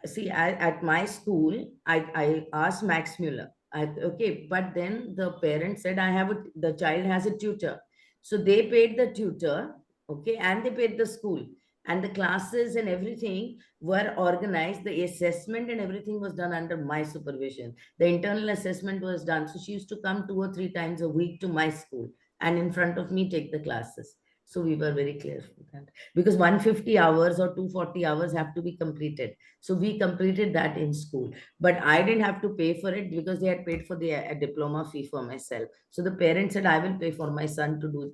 See, at my school, I asked Max Muller. Okay, but then the parent said, the child has a tutor. So they paid the tutor, okay, and they paid the school. And the classes and everything were organized. The assessment and everything was done under my supervision. The internal assessment was done. So she used to come 2 or 3 times a week to my school and in front of me take the classes. So we were very clear for that. Because 150 hours or 240 hours have to be completed. So we completed that in school. But I didn't have to pay for it because they had paid for the diploma fee for myself. So the parents said, I will pay for my son to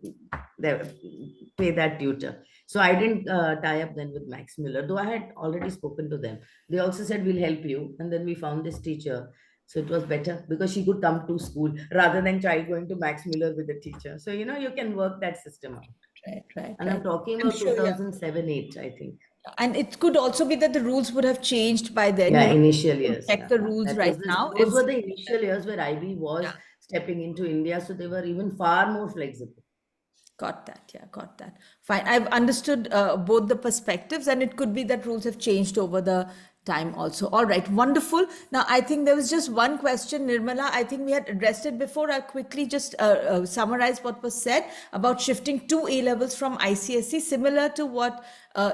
pay that tutor. So I didn't tie up then with Max Miller, though I had already spoken to them. They also said, we'll help you. And then we found this teacher. So it was better because she could come to school rather than child going to Max Miller with the teacher. So, you can work that system out. right. And I'm talking I'm about sure, yeah. 2007-8, I think. And it could also be that the rules would have changed by then. Yeah, You don't initial have to years. check Yeah. the rules right now. Those were the initial years where IB was Yeah. stepping into India. So they were even far more flexible. Got that. Yeah, got that. Fine. I've understood both the perspectives, and it could be that rules have changed over the time also. All right, wonderful. Now, I think there was just one question, Nirmala. I think we had addressed it before. I'll quickly just summarize what was said about shifting to A levels from ICSE, similar to what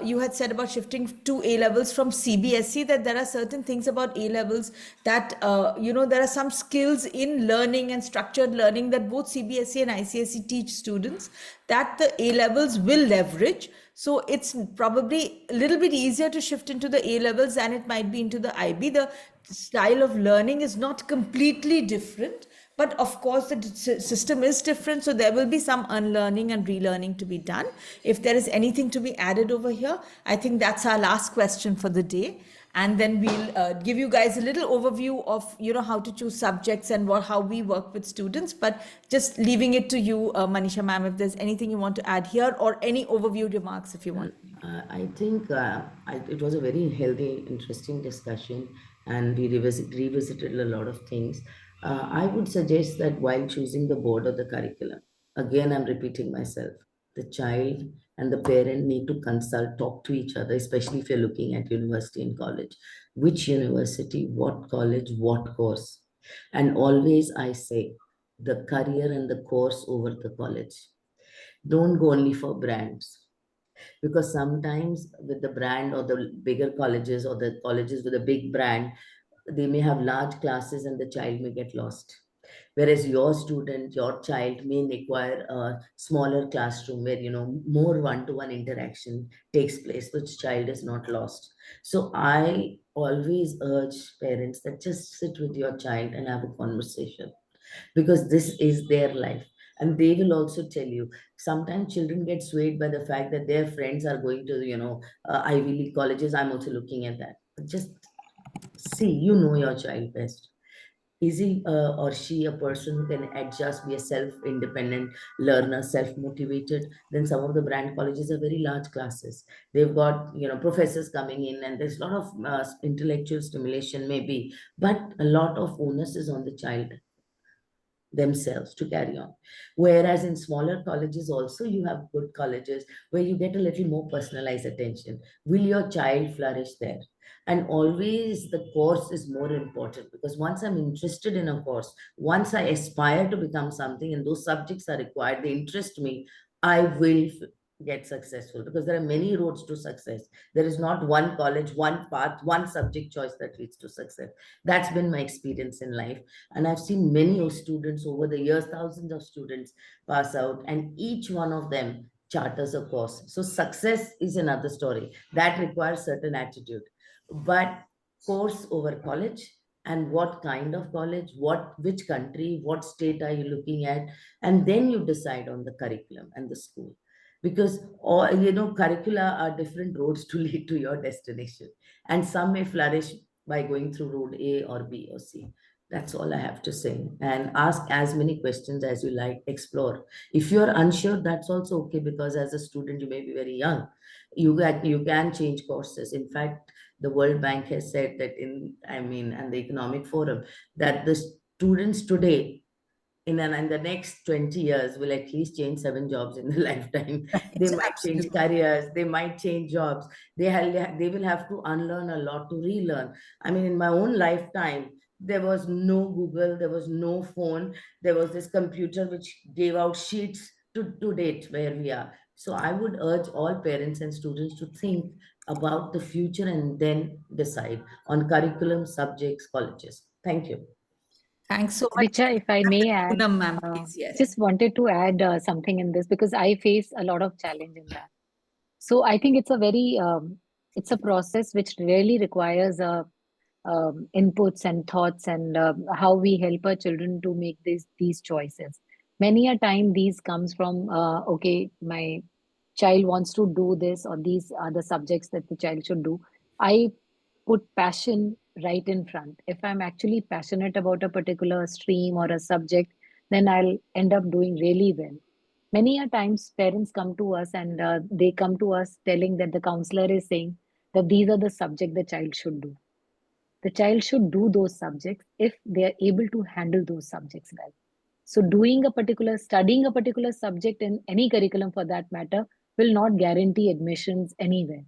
you had said about shifting to A levels from CBSE, that there are certain things about A levels that, there are some skills in learning and structured learning that both CBSE and ICSE teach students that the A levels will leverage. So it's probably a little bit easier to shift into the A levels than it might be into the IB. The style of learning is not completely different, but of course the system is different. So there will be some unlearning and relearning to be done. If there is anything to be added over here, I think that's our last question for the day. And then we'll give you guys a little overview of how to choose subjects and how we work with students. But just leaving it to you, Manisha ma'am, if there's anything you want to add here or any overview remarks if you want. I think it was a very healthy, interesting discussion. and we revisited a lot of things. I would suggest that while choosing the board or the curriculum, again, I'm repeating myself, the child and the parent need to consult, talk to each other, especially if you're looking at university and college. Which university, what college, what course? And always I say, the career and the course over the college. Don't go only for brands, because sometimes with the brand or the bigger colleges or the colleges with a big brand, they may have large classes and the child may get lost, whereas your student, your child may require a smaller classroom where more one-to-one interaction takes place, which child is not lost. So I always urge parents that just sit with your child and have a conversation, because this is their life. And they will also tell you, sometimes children get swayed by the fact that their friends are going to Ivy League colleges. I'm also looking at that, but just see, your child best. Is he or she a person who can adjust, be a self-independent learner, self-motivated? Then some of the brand colleges are very large classes. They've got, professors coming in, and there's a lot of intellectual stimulation maybe, but a lot of onus is on the child themselves to carry on. Whereas in smaller colleges also, you have good colleges where you get a little more personalized attention. Will your child flourish there? And always the course is more important, because once I'm interested in a course, once I aspire to become something and those subjects are required, they interest me, I will get successful, because there are many roads to success. There is not one college, one path, one subject choice that leads to success. That's been my experience in life. And I've seen many of students over the years, thousands of students pass out, and each one of them charters a course. So success is another story that requires certain attitude. But course over college, and what kind of college, which country, what state are you looking at, and then you decide on the curriculum and the school. Because all curricula are different roads to lead to your destination, and some may flourish by going through road A or B or C. That's all I have to say. And ask as many questions as you like, explore. If you're unsure, that's also okay, because as a student, you may be very young. You can change courses. In fact, the World Bank has said that and the Economic Forum, that the students today in the next 20 years will at least change 7 jobs in their lifetime. They Right, might change absolutely. careers, they might change jobs. They will have to unlearn a lot to relearn. I mean, in my own lifetime, there was no Google, there was no phone, there was this computer which gave out sheets to date where we are. So I would urge all parents and students to think about the future and then decide on curriculum, subjects, colleges. Thank you. Thanks so much. Richa, if I may add, Poonam, ma'am, please. Yes. just wanted to add something in this because I face a lot of challenge in that. So I think it's a process which really requires inputs and thoughts and how we help our children to make these choices. Many a time these comes from okay, my child wants to do this, or these are the subjects that the child should do. I put passion right in front. If I'm actually passionate about a particular stream or a subject, then I'll end up doing really well. Many a times parents come to us and they come to us telling that the counselor is saying that these are the subject the child should do. The child should do those subjects if they are able to handle those subjects well. So studying a particular subject in any curriculum for that matter will not guarantee admissions anywhere.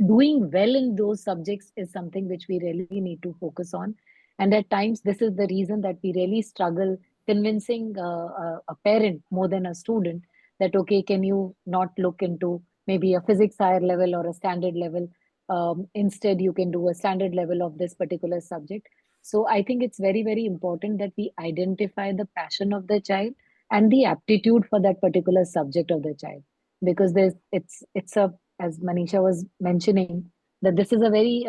Doing well in those subjects is something which we really need to focus on. And at times, this is the reason that we really struggle convincing a parent more than a student that, okay, can you not look into maybe a physics higher level or a standard level? Instead, you can do a standard level of this particular subject. So I think it's very, very important that we identify the passion of the child and the aptitude for that particular subject of the child, because it's a, as Manisha was mentioning, that this is a very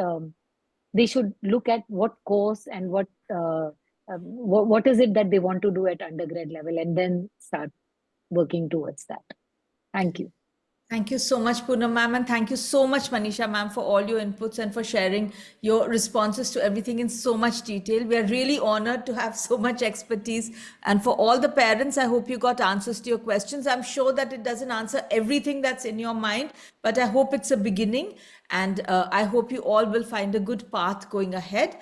they should look at what course and what is it that they want to do at undergrad level, and then start working towards that. Thank you. Thank you so much, Poonam ma'am, and thank you so much, Manisha ma'am, for all your inputs and for sharing your responses to everything in so much detail. We are really honored to have so much expertise. And for all the parents, I hope you got answers to your questions. I'm sure that it doesn't answer everything that's in your mind, but I hope it's a beginning. And I hope you all will find a good path going ahead.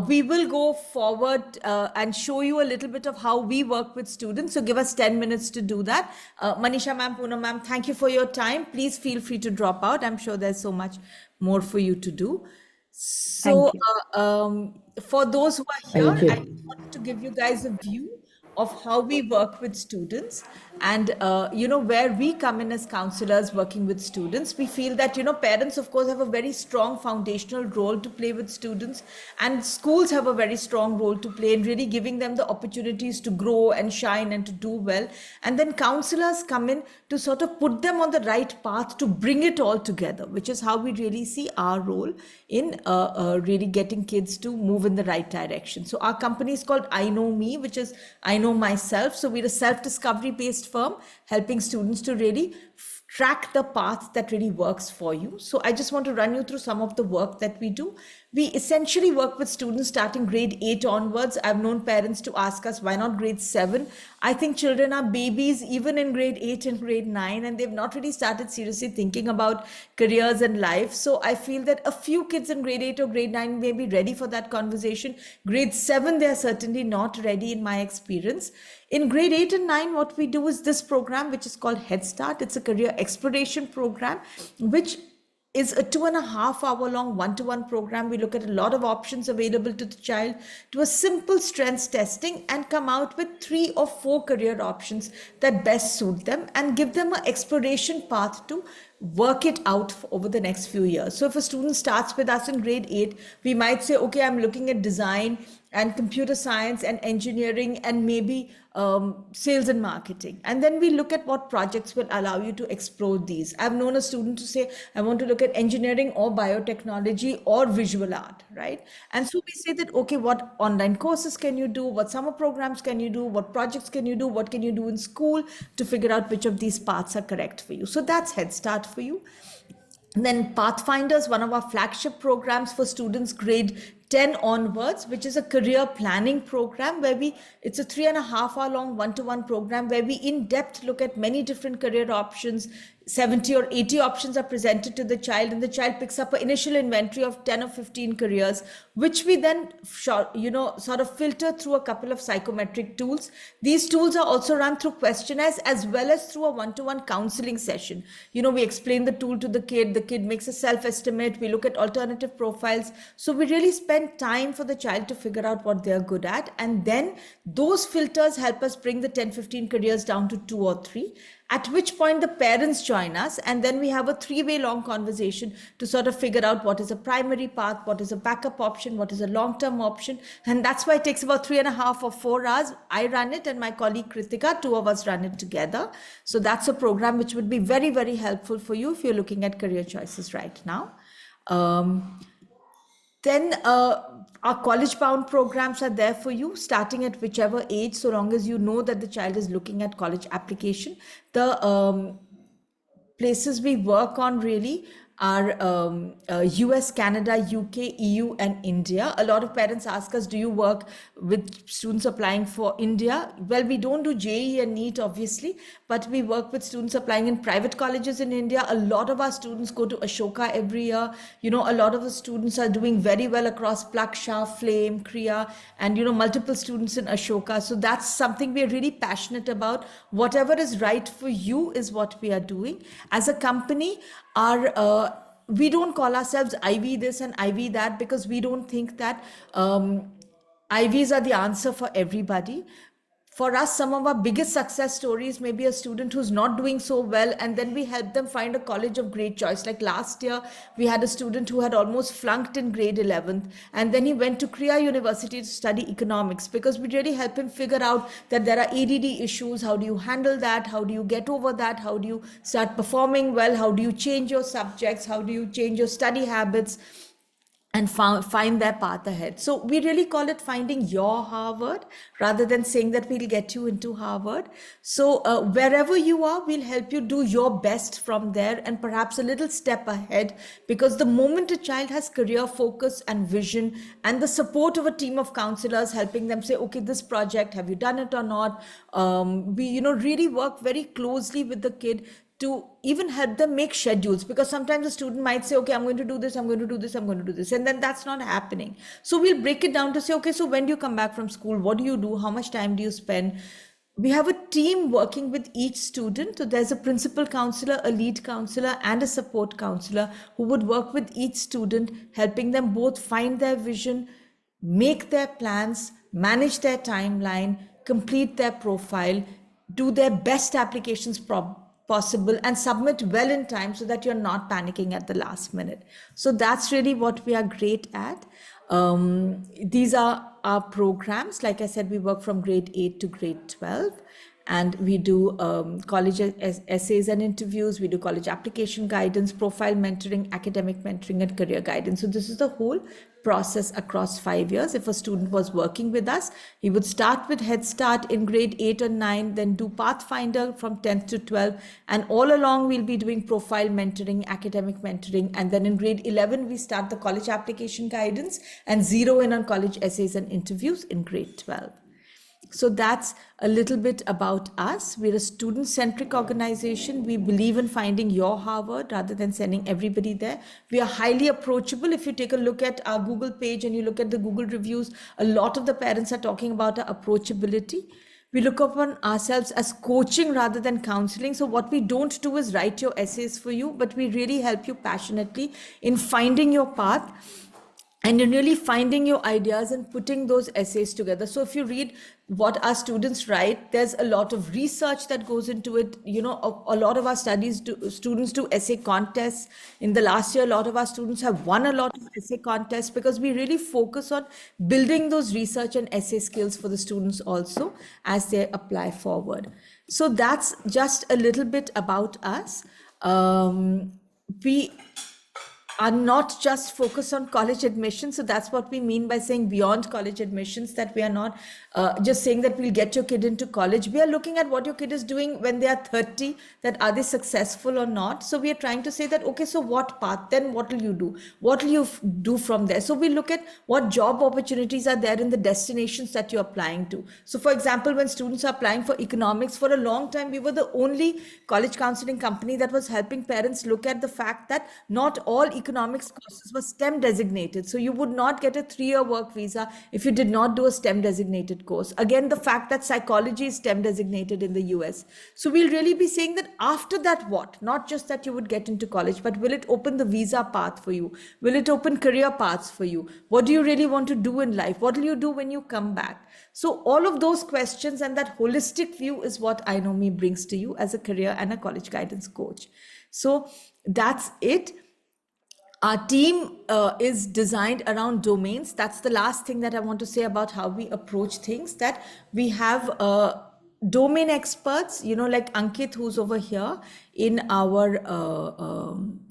We will go forward and show you a little bit of how we work with students. So give us 10 minutes to do that. Manisha ma'am, Poonam ma'am, thank you for your time. Please feel free to drop out. I'm sure there's so much more for you to do. So Thank you. for those who are here, Thank I you. just wanted to give you guys a view of how we work with students. And where we come in as counselors working with students, we feel that parents of course have a very strong foundational role to play with students, and schools have a very strong role to play in really giving them the opportunities to grow and shine and to do well. And then counselors come in to sort of put them on the right path to bring it all together, which is how we really see our role in really getting kids to move in the right direction. So our company is called Inomi, which is I know myself. So we're a self-discovery based firm helping students to really track the path that really works for you. So I just want to run you through some of the work that we do. We essentially work with students starting grade 8 onwards. I've known parents to ask us, why not grade 7? I think children are babies even in grade 8 and grade 9, and they've not really started seriously thinking about careers and life. So I feel that a few kids in grade 8 or grade 9 may be ready for that conversation. Grade 7, they are certainly not ready in my experience. In grade 8 and 9, what we do is this program, which is called Head Start. It's a career exploration program, which is a 2.5 hour long one-to-one program. We look at a lot of options available to the child, do a simple strengths testing, and come out with 3 or 4 career options that best suit them and give them an exploration path to work it out over the next few years. So if a student starts with us in grade 8, we might say, okay, I'm looking at design and computer science and engineering and maybe sales and marketing. And then we look at what projects will allow you to explore these. I've known a student to say, I want to look at engineering or biotechnology or visual art, right? And so we say that, okay, what online courses can you do? What summer programs can you do? What projects can you do? What can you do in school to figure out which of these paths are correct for you? So that's Head Start for you. And then Pathfinders, one of our flagship programs for students grade 10 onwards, which is a career planning program where it's a 3.5 hour long one-to-one program where we in depth look at many different career options. 70 or 80 options are presented to the child, and the child picks up an initial inventory of 10 or 15 careers, which we then sort of filter through a couple of psychometric tools. These tools are also run through questionnaires as well as through a one-to-one counseling session. We explain the tool to the kid makes a self-estimate, we look at alternative profiles. So we really spend time for the child to figure out what they're good at, and then those filters help us bring the 10-15 careers down to 2 or 3, at which point the parents join us, and then we have a 3-way long conversation to sort of figure out what is a primary path, what is a backup option, what is a long-term option. And that's why it takes about 3.5 or 4 hours. I run it and my colleague Kritika, 2 of us run it together. So that's a program which would be very, very helpful for you if you're looking at career choices right now. Then our college-bound programs are there for you, starting at whichever age, so long as you know that the child is looking at college application. The places we work on really are US, Canada, UK, EU, and India. A lot of parents ask us, do you work with students applying for India? Well, we don't do JEE and NEET, obviously, but we work with students applying in private colleges in India. A lot of our students go to Ashoka every year. A lot of the students are doing very well across Plaksha, Flame, Kriya, and multiple students in Ashoka. So that's something we're really passionate about. Whatever is right for you is what we are doing. As a company, we don't call ourselves IV this and IV that, because we don't think that IVs are the answer for everybody. For us, some of our biggest success stories may be a student who's not doing so well, and then we help them find a college of great choice. Like last year, we had a student who had almost flunked in grade 11th, and then he went to Kriya University to study economics, because we really help him figure out that there are ADD issues. How do you handle that? How do you get over that? How do you start performing well? How do you change your subjects? How do you change your study habits? And find their path ahead. So we really call it finding your Harvard rather than saying that we'll get you into Harvard. So wherever you are, we'll help you do your best from there, and perhaps a little step ahead, because the moment a child has career focus and vision and the support of a team of counselors helping them say, okay, this project, have you done it or not? We really work very closely with the kid to even help them make schedules, because sometimes a student might say, okay, I'm going to do this, I'm going to do this, I'm going to do this, and then that's not happening. So we'll break it down to say, okay, so when do you come back from school, what do you do, how much time do you spend? We have a team working with each student. So there's a principal counselor, a lead counselor, and a support counselor who would work with each student, helping them both find their vision, make their plans, manage their timeline, complete their profile, do their best applications possible, and submit well in time so that you're not panicking at the last minute. So that's really what we are great at. These are our programs. Like I said, we work from grade 8 to grade 12. And we do college essays and interviews. We do college application guidance, profile mentoring, academic mentoring, and career guidance. So this is the whole process across 5 years. If a student was working with us, he would start with Head Start in grade 8 or 9, then do Pathfinder from 10th to 12. And all along, we'll be doing profile mentoring, academic mentoring. And then in grade 11, we start the college application guidance and zero in on college essays and interviews in grade 12. So that's a little bit about us. We're a student-centric organization. We believe in finding your Harvard rather than sending everybody there. We are highly approachable. If you take a look at our Google page and you look at the Google reviews, a lot of the parents are talking about our approachability. We look upon ourselves as coaching rather than counseling. So what we don't do is write your essays for you, but we really help you passionately in finding your path and in really finding your ideas and putting those essays together. So if you read what our students write, there's a lot of research that goes into it. You know, a lot of our students do essay contests. In the last year, a lot of our students have won a lot of essay contests because we really focus on building those research and essay skills for the students also as they apply forward. So that's just a little bit about us. We are not just focused on college admissions. So that's what we mean by saying beyond college admissions, that we are not just saying that we'll get your kid into college. We are looking at what your kid is doing when they are 30, that are they successful or not. So we are trying to say that, okay, so what path, then what will you do? What will you do from there? So we look at what job opportunities are there in the destinations that you're applying to. So for example, when students are applying for economics, for a long time, we were the only college counseling company that was helping parents look at the fact that not all economics courses were STEM designated. So you would not get a 3-year work visa if you did not do a STEM designated course. Again, the fact that psychology is STEM designated in the US. So we'll really be saying that after that, what? Not just that you would get into college, but will it open the visa path for you? Will it open career paths for you? What do you really want to do in life? What will you do when you come back? So all of those questions and that holistic view is what Inomi brings to you as a career and a college guidance coach. So that's it. Our team is designed around domains. That's the last thing that I want to say about how we approach things, that we have domain experts, you know, like Ankit, who's over here in our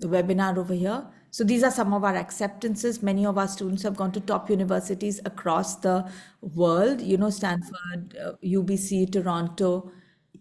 webinar over here. So these are some of our acceptances. Many of our students have gone to top universities across the world, you know, Stanford, UBC, Toronto.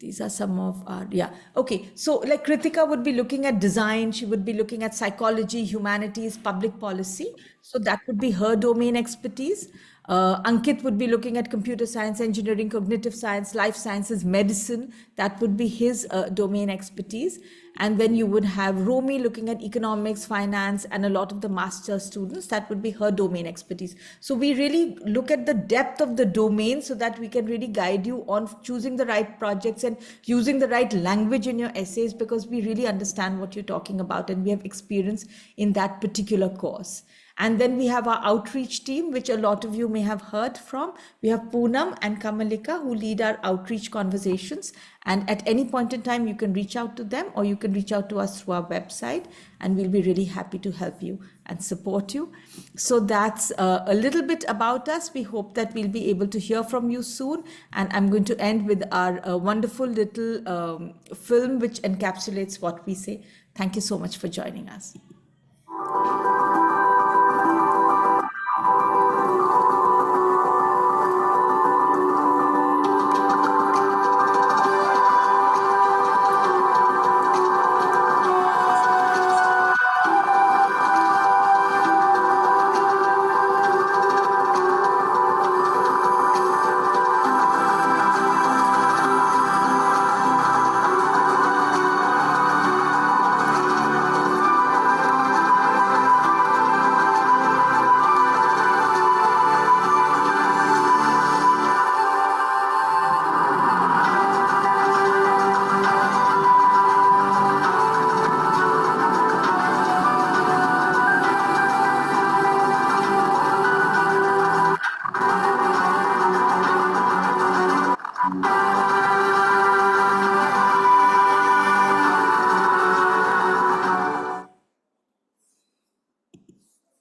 These are some of our, yeah. Okay, so like Kritika would be looking at design, she would be looking at psychology, humanities, public policy. So that would be her domain expertise. Ankit would be looking at computer science, engineering, cognitive science, life sciences, medicine. That would be his domain expertise. And then you would have Romy looking at economics, finance, and a lot of the master students. That would be her domain expertise. So we really look at the depth of the domain so that we can really guide you on choosing the right projects and using the right language in your essays, because we really understand what you're talking about and we have experience in that particular course. And then we have our outreach team, which a lot of you may have heard from. We have Poonam and Kamalika who lead our outreach conversations. And at any point in time, you can reach out to them or you can reach out to us through our website, and we'll be really happy to help you and support you. So that's a little bit about us. We hope that we'll be able to hear from you soon. And I'm going to end with our wonderful little film which encapsulates what we say. Thank you so much for joining us.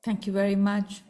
Thank you very much.